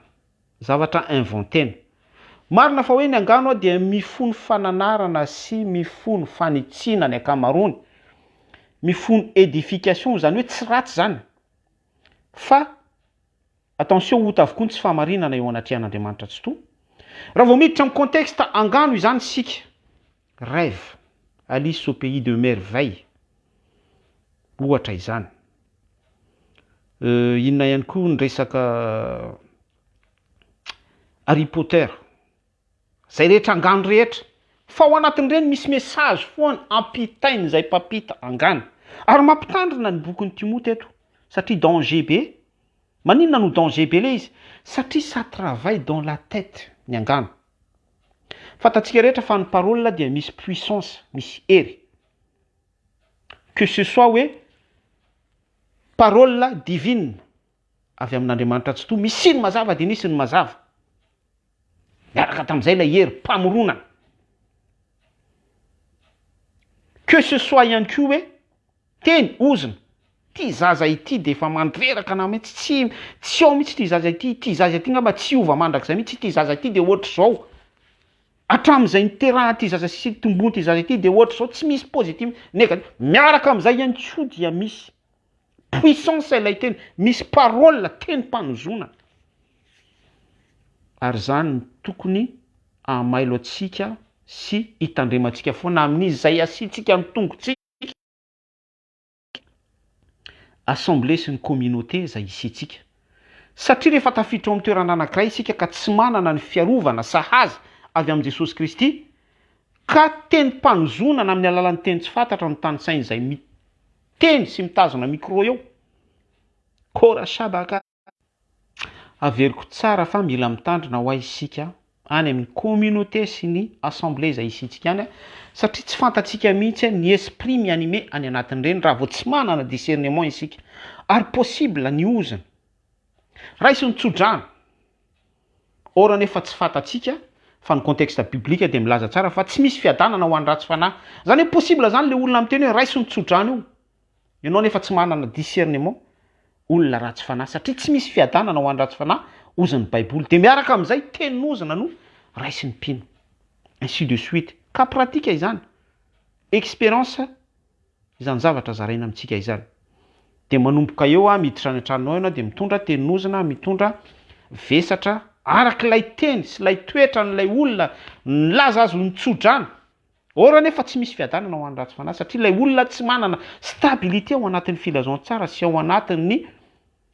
zavatra inventena. Marina fa hoe ny angano dia mifono fananarana sy mifono fanitsiana ny ankamaroany, mifono édification, zany hoe tsy ratsy zany, fa attention hota avokoa ny tsy fahamarinana eo anatrehan'Andriamanitra tsy to. Raha vao miditra amin'ny contexte angano izany sika, rêve, Alice au pays de merveille, ohatra izany. Inona ihany koa ny resaka Harry Potter, zay rehetra angano rehetra, fa ao anatin'ireny misy message foana ampitainy izay mpampita angano. Ary mampitandrina ny bokin'ny Timothée eto, satria danger be. Maninona no danger be le izy? Satria ça travaille dans la tête ny angano. Fatatsika rehetra fa ny parole dia misy puissance, misy hery. Que ce soit hoe parole divine avy amin'Andriamanitra tsy to, misy ny mazava dia nisy ny mazava. Miaraka tamin'izay ilay hery mpamoronana. Que ce soit ihany koa hoe teny ozina, ty zaza ity de efa mandreraka na mihitsy, tsy ao mihitsy ty zaza ity, ty zaza ity ngamba tsy ova mandrakizay mihitsy, ty zaza ity de ohatra zao. Hatramin'izay niteraha ty zaza sy tombony ty zaza ity de ohatra zao, tsy misy positif négatif. Miaraka amin'izay ihany koa dia misy puissance ilay teny, misy parole teny mpanozona. Ary zany tokony amailo atsika sy hitandremantsika foana amin'izay asiantsika ny tongotsika assemblée sy ny communauté izay isiantsika. Satria rehefa tafiditra amin'ny toerana anankiray isika ka tsy manana ny fiarovana sahaza avy amin'i Jesosy Kristy, ka teny mpanozonana amin'ny alalan'ny teny tsy fantatra ny tanisainy izay miteny sy mitazona micro eo. Kora sabaka. Averiko tsara fa mila mitandrina ho azy isika any amin'ny communauté sy ny assemblée izay isiantsika any, satria tsy fantatsika mihitsy ny esprit mianime any anatin'ireny raha vao tsy manana discernement isika. Ary possible ny ozina, raisy ny tsodrana. Ora nefa tsy fantatsika fa ny contexte biblique dia milaza tsara fa tsy misy fiadanana ho an'ny ratsy fanahy. Zany hoe possible zany le olona miteny hoe raisy ny tsodrana io. Ianao nefa tsy manana discernement, olona ratsy fanahy, satria tsy misy fiadanana ho an'ny ratsy fanahy, ozin'ny baiboly. Dia miaraka amin'izay tenin'ozina no raisy ny mpino. Ainsi de suite. Ka pratika izany. Expérience izany zavatra zaraina amintsika izany. Dia manomboka eo miditra any an-tranonao ianao dia mitondra tenin'ozina, mitondra vesatra arak'ilay teny sy lay toetra n'ilay olona nilaza azy nitsodrana. Ora nefa tsy misy fiadanana ho an'ny ratsy fanahy satria ilay olona tsy manana stabilité ao anatin'ny filazantsara sy ao anatin'ny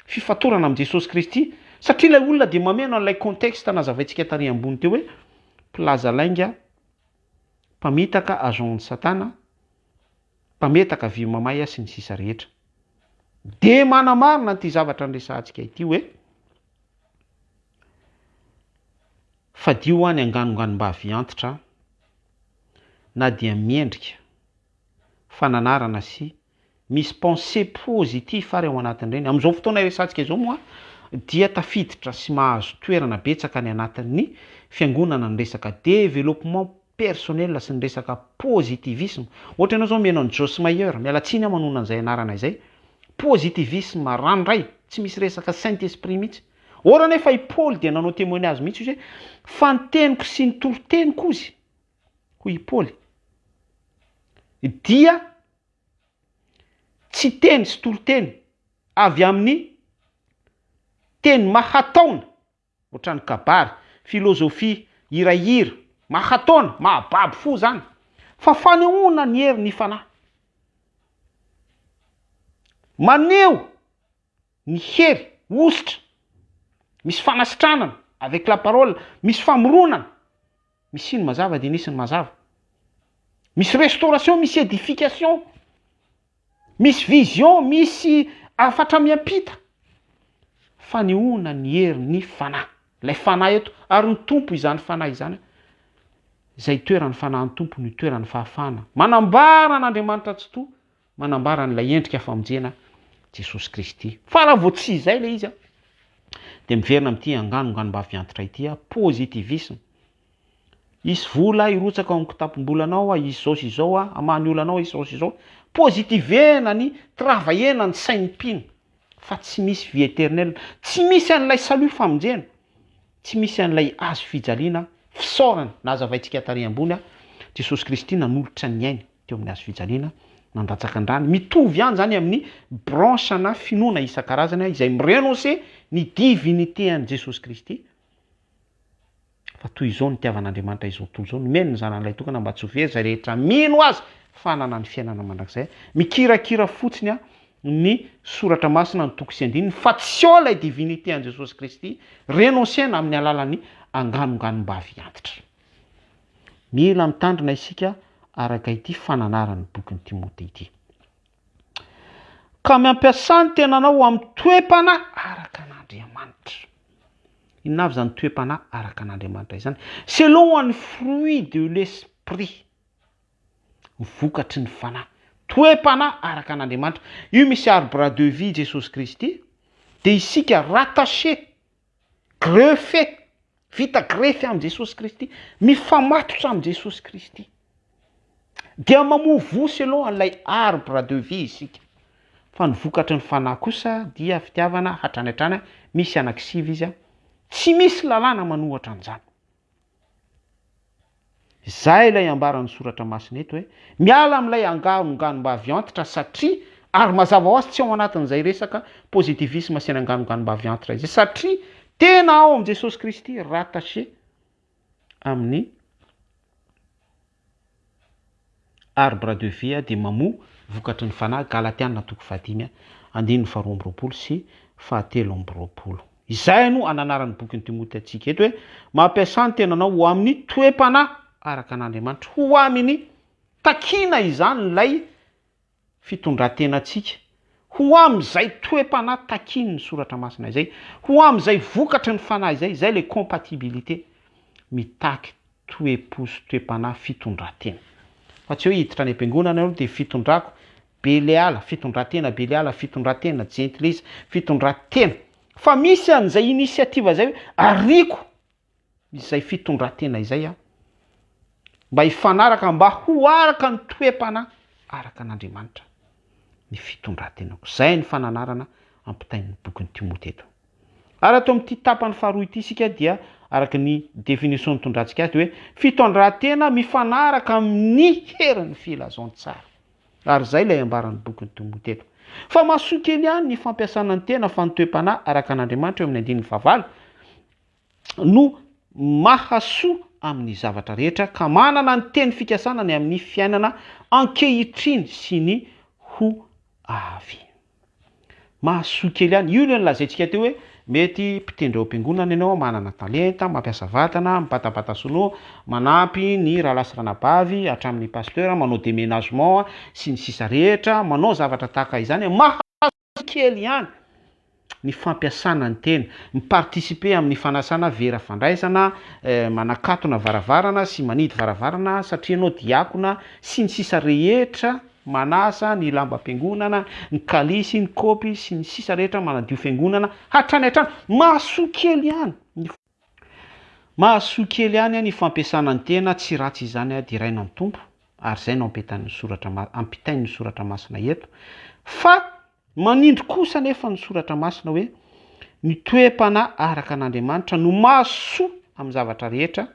fifatorana amin'i Jesosy Kristy. Satria ilay olona dia mameno an'ilay contexte nazavaintsika tary ambony teo hoe mpilaza lainga, mpamitaka azoan'ny satana, mpametaka vy mamay sy ny sisa rehetra. De manamarina n'ity zavatra niresahantsika ity hoe fadio ho any anganonganom-bavy antitra na dia miendrika fananarana sy misy pensée positive ary ao anatin'ireny. Amin'izao fotoana resantsika izao moa dia tafiditra sy mahazo toerana betsaka ny anatin'ny fiangonana ny resaka développement personnel sy ny resaka positivisme. Ohatra ianao zao mihaino ny Joyce Meyer, mialatsiny aho manona an'izay anarana izay. Positivisme ranoray, tsy misy resaka Saint Esprit mihitsy. Ora nefa i Paul dia nanao témoignage mihitsy izy hoe fanteniko sy ny toroteniko izy hoy i Paul dia tsy teny sy toroteny avy amin'ny teny mahataona, ohatran'ny kabary, filozofia hirahira, mahataona, mahababo fo zany, fa fanehoana ny hery ny fanahy. Maneho ny hery, ositra, misy fanasitranana avec la parole, misy famoronana, misy ino mazava dia nisy ny mazava, misy restauration, misy édification, misy vision, misy afatra miampita. Fanehoana ny hery ny fanahy, ilay fanahy eto, ary ny tompo izany fanahy izany, izay toeran'ny fanahin'ny tompo ny toeran'ny fahafahana. Manambara n'Andriamanitra tsy to, manambara n'ilay endrika famonjena Jesosy Kristy. Fa raha vao tsy izay ilay izy dia miverina amin'ity anganonganom-bavy antitra ity positivisme. Isy vola irotsaka ao amin'ny kitapom-bolanao, isy izao sy izao, amany olanao isy izao sy izao. Pozitivena ny travaillena ny sain'ny mpino. Fa tsy misy vie éternelle, tsy misy an'ilay salut famonjena, tsy misy an'ilay azo fijaliana fisaorana. Nazavaintsika tary ambony Jesosy Kristy nanolotra ny ainy teo amin'ny azo fijaliana, nandatsaka andrany. Mitovy ihany zany amin'ny branche-na finoana isan-karazany izay mirenonce ny divinité an'i Jesosy Kristy. Fa toy izao ny tiavan'Andriamanitra izao tontolo izao, nomeny ny zanan'ilay tokana mba tsy ho very izay rehetra mino azy fanana ny fiainana mandrakizay. Mikirakira fotsiny ny soratra masina ny toko sy andininy fa tsy ao ilay divinité an'i Jesosy Kristy renoncena amin'ny alalan'ny anganonganom-bavy antitra. Mila mitandrina isika araka ity fananaran'ny bokin'ny Timothée ity. Ka mampiasa ny tenanao amin'ny toe-panahy araka an'Andriamanitra. Inona avy zany toe-panahy araka an'Andriamanitra izany? Selon ny fruit de l'esprit, vokatry ny fanahy. Toe-panahy araka an'Andriamanitra. Io misy arbre de vie Jesosy Kristy, dia isika rattaché, greffé, vita greffé amin'ny Jesosy Kristy, mifamatotra amin'ny Jesosy Kristy. Dia mamovo selon an'ilay arbre de vie isika. Fa ny vokatry ny fanahy kosa dia fitiavana hatrany hatrany, misy anankisivy izy, tsy misy lalàna manohatra an'izany. Izay ilay ambaran'ny soratra masina eto hoe miala amin'ilay anganonganom-bavy antitra satria, ary mazava ho azy tsy ao anatin'izay resaka positivisme sy ny anganonganom-bavy antitra izay, satria tena ao amin'i Jesosy Kristy rattaché amin'ny arbre de vie dia mamoa vokatry ny fanahy. Galatiana toko 5 andininy 2 sy 7. Izay no ananaran'ny bokin'ny Timothée antsika eto hoe mampiasa ny tenanao ho amin'ny toe-panahy araka an'Andriamanitra, ho amin'ny takina izany ilay fitondran-tenantsika, ho amin'izay toe-panahy takiny ny soratra masina izay, ho amin'izay vokatry ny fanahy izay, izay le compatibilité mitaky toe-po sy toe-panahy fitondran-tena. Fa tsy hoe hiditra any am-piangonana io dia fitondrako Beliala, fitondran-tena Beliala, fitondran-tena Gentilisa, fitondran-tena. Fa misy an'izay initiative zay hoe ariko izay fitondran-tena izay mba hifanaraka, mba ho araka ny toe-panahy araka an'Andriamanitra ny fitondran-tenako. Zay ny fananarana ampitain'ny bokin'ny Timothée eto. Ary ato amin'ity tapany faharoa ity isika dia araka ny définition nitondrantsika azy dia hoe fitondran-tena mifanaraka amin'ny herin'ny filazantsara. Ary zay ilay ambaran'ny bokin'ny Timothée eto. Fa mahasoa kely ihany ny fampiasana ny tena fa ny toe-panahy araka an'Andriamanitra eo amin'ny 15. no mahasoa amin'ny zavatra rehetra ka manana ny teny fikasana ny amin'ny fiainana ankehitriny sy ny ho avy. Mahasoa kely ihany. Io no lazaintsika teo hoe mety mpitendry ao am-piangonana ianao, manana talenta, mampiasa vatana, mibatabata solo, manampy ny rahalahy sy ranabavy hatramin'ny pasteur, manao déménagement sy ny sisa rehetra, manao zavatra tahaka izany. Mahasoa kely ihany ny fampiasana ny teny, mipartisipe amin'ny fanasana vera fandraisana, manakatona varavarana sy manidy varavarana satria ianao diakona sy ny sisa rehetra, manasa ny lamba-piangonana, ny kalisy, ny kopy sy ny sisa rehetra manadio fiangonana hatrany hatrany. Mahasoa kely ihany. Mahasoa kely ihany ny fampiasana ny tena, tsy ratsy izany dia iraina ny tompo, ary izay no ampitain'ny soratra masina eto. Fa manindry kosa nefa ny soratra masina hoe ny toe-panahy araka an'Andriamanitra no mahasoa amin'ny zavatra rehetra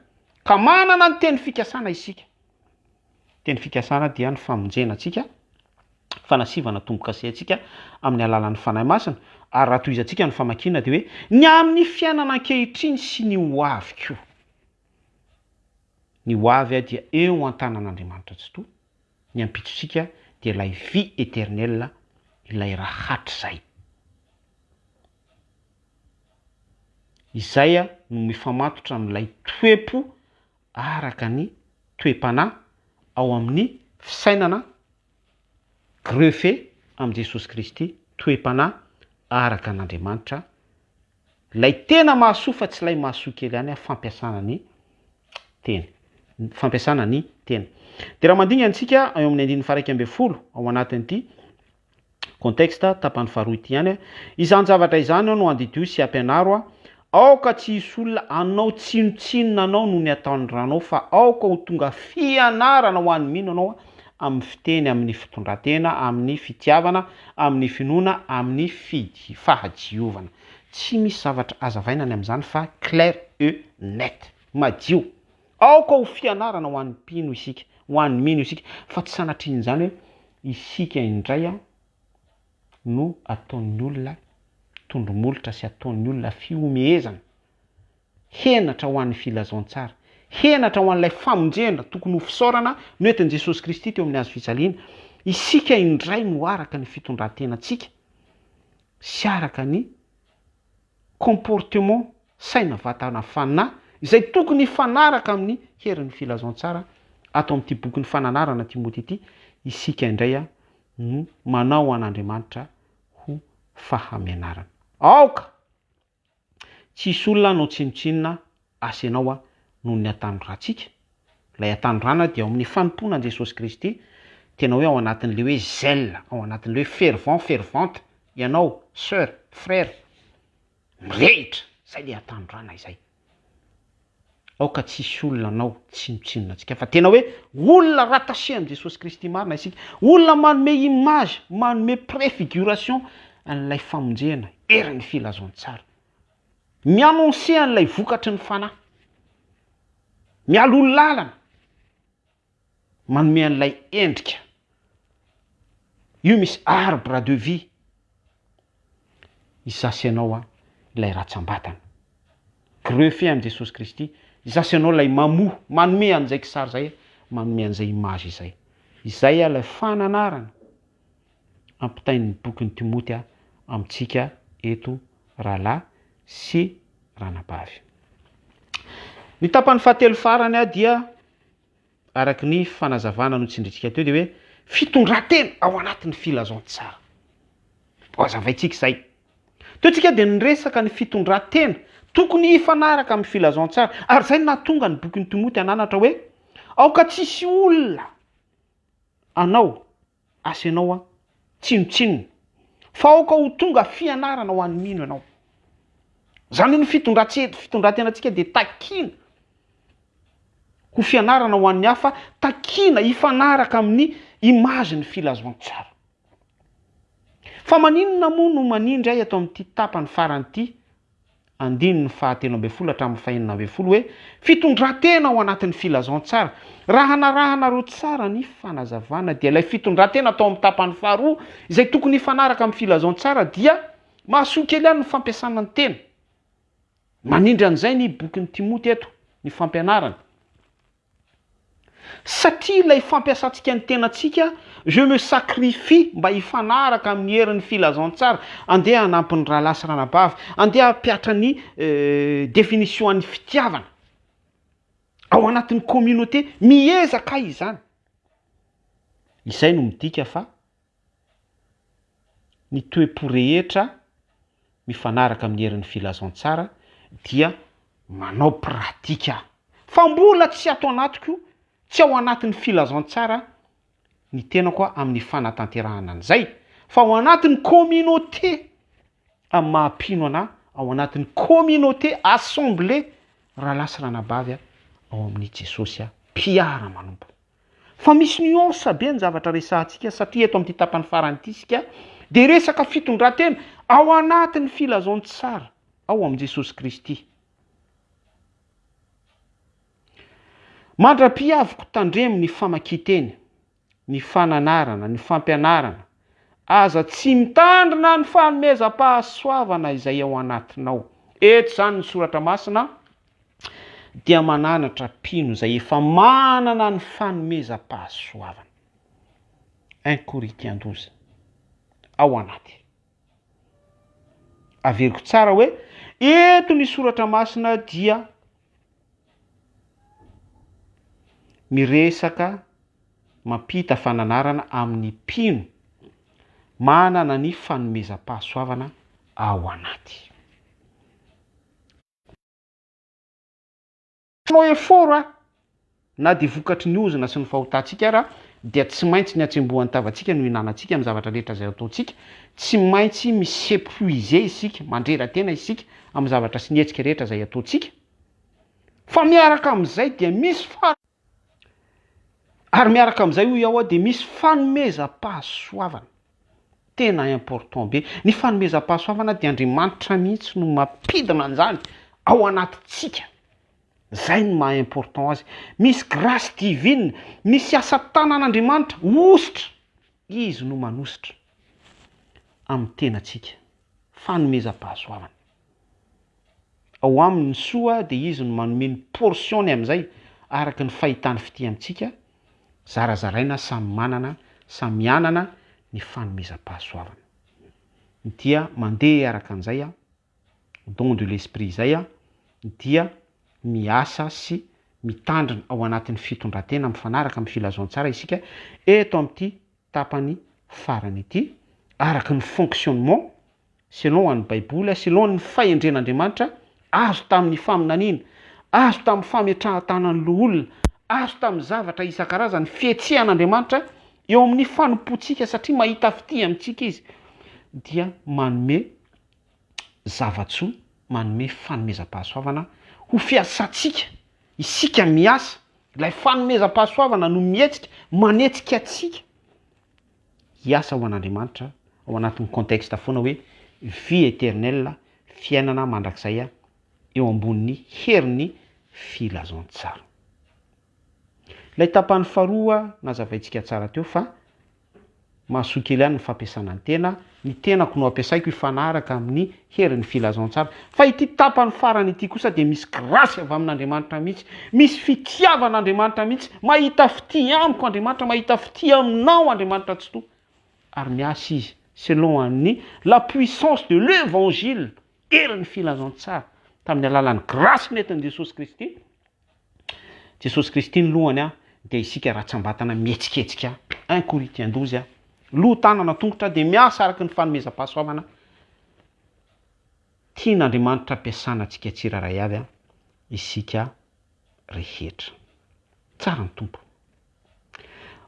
ka manana ny teny fikasana isika. Teny fikasana dia ny famonjena antsika, fanasivana tombo-kase antsika amin'ny alalan'ny fanahy masina, ary raha tohizantsika ny famakiana dia hoe ny amin'ny fiainana ankehitriny sy ny ho avy koa. Ny ho avy dia eo an-tanan'Andriamanitra tsy toa. Ny ampitsosika dia ilay vie éternelle, ilay rahatry izay. Izay no mifamatotra amin'ilay toe-po araka ny toe-panahy ao amin'ny fisainana greffé amin'i Jesosy Kristy, toe-panahy araka an'Andriamanitra. Ilay tena mahasoa fa tsy ilay mahasoa kely ihany fampiasana ny teny. Fampiasana ny teny. Dia raha mandingana antsika eo amin'ny 1:11 ao anatin'ity contexte tapany faharoa ity ihany, izany zavatra izany no andidio sy ampianaro aoka tsy hisy olona anao tsinotsinona anao no ny ataony ranao, fa aoka ho tonga fianarana ho an'ny mino anao amin'ny fiteny, amin'ny fitondratena, amin'ny fitiavana, amin'ny finoana, amin'ny fahadiovana. Tsy misy zavatra azavaina ny amin'izany fa clair et net, madio. Aoka ho fianarana ho an'ny mpino isika, ho an'ny mino isika, fa tsy sanatriany izany hoe isika indray no ataon'ny olona tondromolotra sy ataon'ny olona fiomehezana, henatra ho an'ny filazantsara, henatra ho an'ilay famonjena tokony ho fisaorana no entin'i Jesosy Kristy teo amin'ny hazo fijaliana. Isika indray no araka ny fitondrantenantsika sy araka ny comportement saina vatana fanahy izay tokony hifanaraka amin'ny herin'ny filazantsara atao amin'ity boky ny fananarana Timoty ity. Isika indray no manao an'Andriamanitra ho fahamenarana. Aoka tsy hisy olona no tsinotsinona asanao noho ny atanorantsika. Ilay atanorana dia ao amin'ny fanompoana Jesosy Kristy, tena hoe ao anatin'ilay hoe zèle, ao anatin'ilay hoe fervente, ianao sœur, frère, mirehitra, izay ilay atanorana izay. Aoka tsy hisy olona anao tsinotsinona antsika, fa tena hoe olona rattaché amin'i Jesosy Kristy marina isika, olona manome image, manome préfiguration an'ilay famonjena, erin'ny filazantsara, miannonce an'ilay vokatry ny fanahy, mialolo lalana, manome an'ilay endrika. Io misy arbre de vie izasy anao ilay ratsambatana, greffé amin'i Jesosy Kristy, izasy anao ilay mamoha, manome an'izay kisary izay, manome an'izay image izay. Izay ilay fananarana ampitain'ny bokin'ny Timoty amintsika eto rahalahy sy ranabavy. Ny tapany fahatelo farany dia araky ny fanazavana no tsindritsika teo dia hoe fitondratena ao anatin'ny filazantsara. Azavaintsika izay. Teotsika dia niresaka ny fitondratena tokony hifanaraka amin'ny filazantsara, ary izay nahatonga ny bokin'ny Timoty ananatra hoe aoka tsisy olona anao asanao tsinotsinona, fa aoka ho tonga fianarana ho an'ny mino ianao. Izany ny fitondrantenantsika dia takiana ho fianarana ho an'ny hafa, takiana hifanaraka amin'ny image ny filazantsara. Fa maninona moa no manindry ahy atao amin'ity tapany farany ity, 9:11 hatramin'ny 12 hoe fitondrantena ao anatin'ny filazantsara. Raha narahana tsara ny fanazavana dia ilay fitondrantena atao amin'ny tapany faharoa izay tokony hifanaraka amin'ny filazantsara dia mahasoa kely ihany ny fampiasana ny tena. manindry an'izay ny bokin'ny Timoty eto ny fampianarana, satria ilay fampiasantsika ny tenantsika, je me sacrifie mba hifanaraka amin'ny herin'ny filazantsara, andeha hanampy ny rahalasy ranabavy, andeha hampiatra ny définition-ny fitiavana ao anatin'ny communauté, miezaka izany. Izay no midika fa ny toe-po rehetra mifanaraka amin'ny herin'ny filazantsara dia manao pratika, fa mbola tsy ato anatiko, tsy ao anatin'ny filazantsara ny tenako amin'ny fanatanterahana an'izay, fa ao anatin'ny communauté, amin'ny mahampino ana ao anatin'ny communauté assemblée rahalasy ranabavy ao amin'ny Jesosy mpiara manompo. Fa misy nuance be ny zavatra resahantsika, satria eto amin'ny tapany farany ity isika de resaka fitondran-tena ao anatin'ny filazantsara ao amin'ny Jesosy Kristy. Mandra-piaviko tandremo ny famakian-teny, ny fananarana, ny fampianarana, aza tsy mitandrina ny fanomezam-pahasoavana izay ao anatinao. Eto zany ny soratra masina dia mananatra mpino izay efa manana ny fanomezam-pahasoavana. 1 Corinthiens 12 ao anaty. Averiko tsara hoe eto ny soratra masina dia miresaka mampita fananarana amin'ny mpino manana ny fanomezam-pahasoavana ao anaty. Nao efort na dia vokatry ny ozina sy ny fahotantsika raha dia tsy maintsy ny atsembohan'ny tavantsika no hinanantsika amin'ny zavatra rehetra izay ataontsika, tsy maintsy misepuize isika, mandrera-tena isika amin'ny zavatra sy ny hetsika rehetra izay ataontsika, fa miaraka amin'izay dia misy ary miaraka amin'izay hoy aho dia misy fanomezam-pahasoavana tena important be. Ny fanomezam-pahasoavana dia Andriamanitra mihitsy no mampidina an'izany ao anatintsika. Zay no maha important azy. Misy grâce divine, misy asa tanan'Andriamanitra ositra, izy no manositra amin'ny tenantsika. Fanomezam-pahasoavana. Ao aminy soa dia izy no manome ny portiony amin'izay araka ny fahitany fity amintsika. Zarazaraina samy manana, samy mianana ny fanomezam-pahasoavana. Dia mandeha araka an'izay don de l'esprit izay dia miasa sy mitandrina ao anatin'ny fitondran-tena mifanaraka amin'ny filazantsara isika eto amin'ity tapany farany ity, araka ny fonctionnement selon ny Baiboly, selon ny fahendren'Andriamanitra azo tamin'ny faminaniana, azo tamin'ny fametrahan-tanan'ny olona, azo tamin'ny zavatra isan-karazany fihetsehan'Andriamanitra eo amin'ny fanompoantsika, satria mahita fity amintsika izy, dia manome zavatsoa, manome fanomezam-pahasoavana ho fiasantsika, isika miasa, ilay fanomezam-pahasoavana no mihetsika, manetsika atsika hiasa ho an'Andriamanitra ao anatin'ny contexte foana hoe vie éternelle, fiainana mandrakizay eo ambonin'ny herin'ny filazantsara. Ilay tapany faharoa nazavaintsika tsara teo fa mahasoa kely ihany ny fampiasana ny tena, ny tenako no ampiasaiko hifanaraka amin'ny herin'ny filazantsara. Fa ity tapany farany ity kosa dia misy grâce avy amin'Andriamanitra mihitsy, misy fitiavan'Andriamanitra mihitsy, mahita fity amiko Andriamanitra, mahita fity aminao Andriamanitra tsy to, ary miasa izy selon amin'ny la puissance de l'évangile, herin'ny filazantsara tamin'ny alalan'ny grâce nentin'i Jesosy Kristy. Jesosy Kristy ny lohany dia isika ratsambatana mihetsiketsika. 1 Corinthiens 12 loha tanana tongotra dia miasa araka ny fanomezam-pahasoavana tian'Andriamanitra ampiasana antsika tsiraray avy isika rehetra. Tsara ny tompo.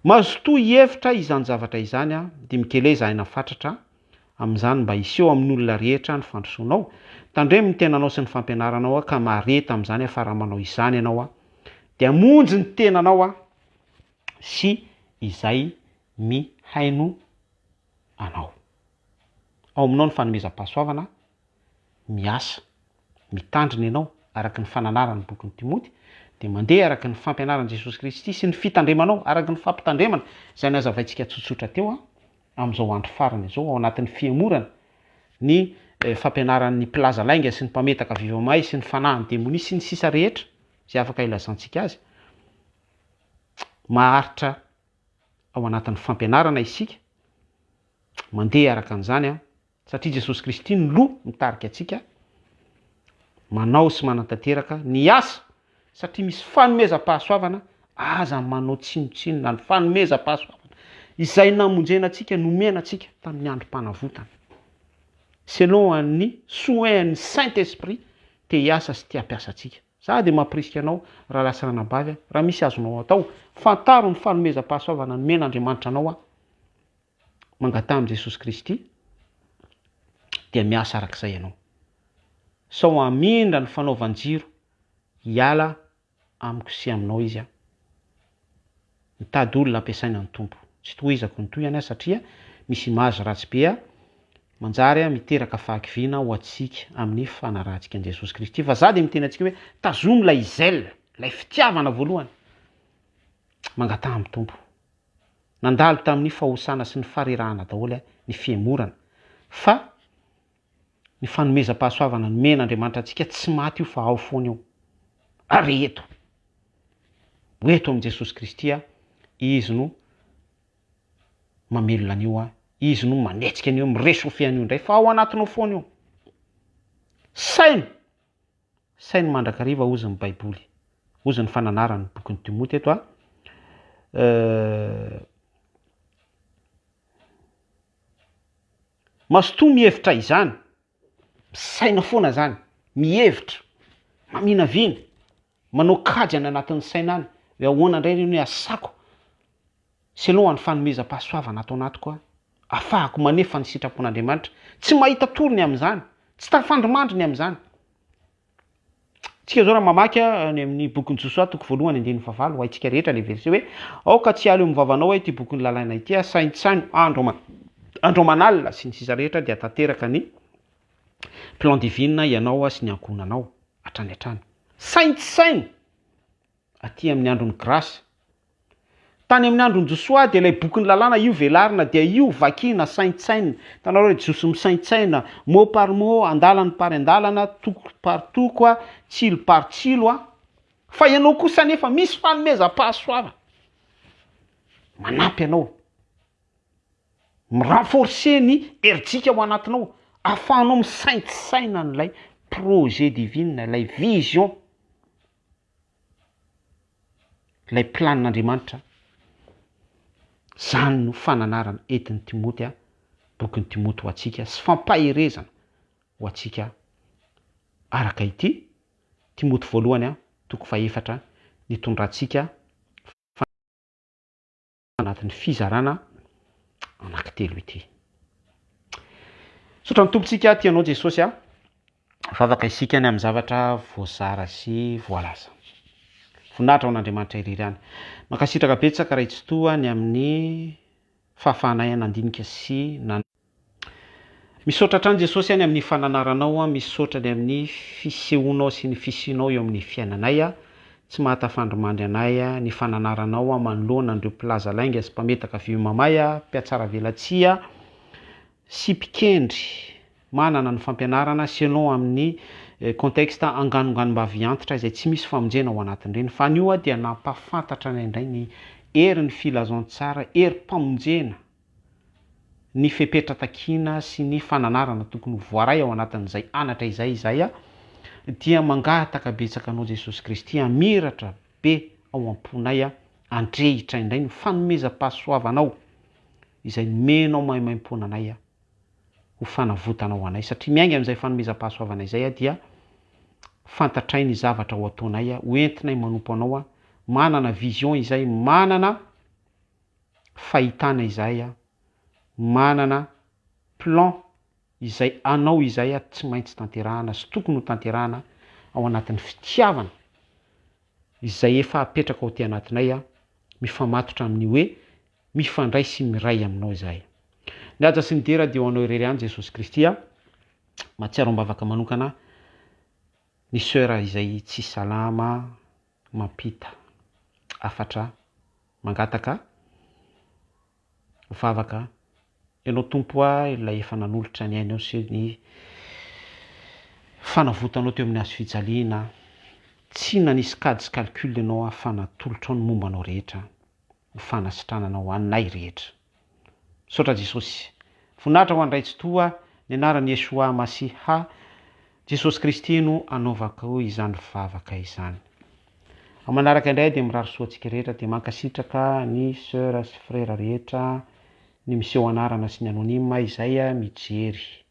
Mazotoa hevitra izany zavatra izany dia mikeleza aina fatratra amin'izany mba hiseho amin'ny olona rehetra ny fandrosoanao. Tandremo ny tenanao sy ny fampianaranao ka mareta amin'izany afara manao izany ianao dia monjy ny tenanao sy izay mihaino anao. Ao aminao ny fanomezam-pahasoavana, miasa, mitandrina ianao araka ny fananarany bokin'ny Timoty, dia mandeha araka ny fampianaran'i Jesosy Kristy sy ny fitandremanao araka ny fampitandremana izay nazavaintsika tsotsotra teo amin'izao andro farany izao ao anatin'ny fiemorana, ny fampianaran'ny plaza lainga sy ny mpametaka vivamay sy ny fanahiny demonia sy ny sisa rehetra zay afaka ilazantsika azy maharitra ao anatin'ny fampianarana isika mandeha araka an'izany a satria Jesosy Kristy ny loha mitarika atsika manao sy manantanteraka ny asa satria misy fanomezam-pahasoavana aza manao tsinotsinona ny fanomezam-pahasoavana izay namonjena atsika nomena atsika tamin'ny androm-panavotana selon an'ny soin'ny Saint-Esprit te hiasa sy te hampiasa atsika za de mampirisika anao raha lasa ranabavy raha misy azonao atao fantaro ny fanomezam-pahasoavana nomena Andriamanitra anao a mangata amin'i Jesosy Kristy dia miasa arak'izay ianao sao amindra ny fanaovan-jiro hiala amiko sy aminao izy a mitady olona ampiasaina ny tompo tsy tohizako ny toyany satria misy imazy ratsy be a manjary a miteraka fahakiviana ho atsika amin'ny fanarahantsika an' Jesosy Kristy fa za de miteny atsika hoe tazomy lay zèle lay fitiavana voalohany mangata amin'ny tompo nandalo tamin'ny fahosana sy ny farerahana daholo ny fiemorana fa ny fanomezam-pahasoavana nomena Andriamanitra antsika tsy maty io fa ao foana io ary eto amin'ny Jesosy Kristy a izy no mamelona an'io a izy no manetsika an'io miresofy an'io indray fa ao anatinao foana io sainy mandrakariva ozy ny baiboly ozy ny fananarany bokin'ny Timoty eto a masotoa mihevitra izany saina foana zany mihevitra maminavina manao kajy any anatin'ny saina any hoe ahoana indray reny hoe asako selon ny fanomezam-pahasoavana atao anatiko a afahako manefa ny sitrapon'Andriamanitra tsy mahita torony amin'izany tsy tafandrimandriny amin'izany tsika zao raha mamaky any amin'ny bokin'ny Josoa toko voalohany 9:9 ho haitsika rehetra le verset hoe aoka tsy aly eo mivavanao hoe ity bokin'ny lalàna ity a saintsaino andro manalina sy ny sisa rehetra dia tanteraka ny plan divine ianao sy ny ankonanao hatrany hatrany saintsaino aty amin'ny andron'ny grâce tany amin'ny andron'ny Josoa dia ilay bokin'ny lalàna io velarina dia io vakina saintsaina tanao hoe Jesosy misaintsaina mot par mot andalany par andalana toko par toko a tsilo par tsilo a fa ianao kosa nefa misy fanomezam-pahasoavana manampy anao mirenforcer ny herintsika ao anatinao ahafahanao misaintsaina n'ilay projet divine ilay vision ilay planin'Andriamanitra zany no fananarana entin'ny Timoty a bokin'ny Timoty ho atsika sy fampaherezana ho atsika araka ity Timoty voalohany a toko 4 nitondrantsika anatin'ny fizarana anankitelo ity sotra ny tompontsika tianao Jesosy a vavaka isika ny amin'ny zavatra voazara sy voalaza voninahitra ao n'Andriamanitra irirany mankasitraka betsaka raha tsy toa ny amin'ny fahafahanay nandinika sy misaotra hatrany Jesosy any amin'ny fananaranao a misaotra ny amin'ny fisehoanao sy ny fisianao eo amin'ny fiainanay a tsy mahatafandrimandry anay a ny fananaranao a manoloana andreo plaza lainga sy mpametaka vimamay a mpiatsara velatsia sy mpikendry manana ny fampianarana selon amin'ny contexte anganonganom-bavy antitra izay tsy misy famonjena ao anatin'ireny fa nio a dia nampafantatra ny indray ny hery ny filazantsara herim-pamonjena ny fepetra takiana sy ny fananarana tokony voaray ao anatin'izay anatra izay a dia mangataka betsaka anao Jesosy Kristy amiratra be ao am-ponay a andrehitra indray ny fanomezam-pahasoavanao izay menao mahimaimpona-nay a ho fanavotanao anay satria miainga amin'izay fanomezam-pahasoavana izay a dia fantatray ny zavatra ho ataonay a hoentinay manompo anao a manana vision izay manana fahitana izay a manana plan izay anao izay a tsy maintsy tanterahana sy tokony ho tanterahana ao anatin'ny fitiavana izay efa apetraka ao ty anatinay a mifamatotra amin'ny hoe mifandray sy miray aminao izay ny aja sy ny dera dia ho anao irery any Jesosy Kristy a mahatsiaro am-bavaka manokana ny sœur izay tsy salama mampita afatra mangataka vavaka ianao tompo a ilay efa nanolotra ny ainao sy ny fanavotanao teo amin'ny hazo fijaliana, tsy nanisy kady sy calcul ianao ahafana tolotra ao ny momba anao rehetra, ho fanasitranana ho anay rehetra. Misaotra Jesosy. Voninahitra ho andraitsi-toa ny anaran'i Yesoa Masiha, Jesosy Kristy no anaovako izany vavaka izany. Ao manaraka indray dia mirary soantsika rehetra dia mankasitraka ny sœur sy frère rehetra, ny miseho anarana sy ny anonyma izay mijery.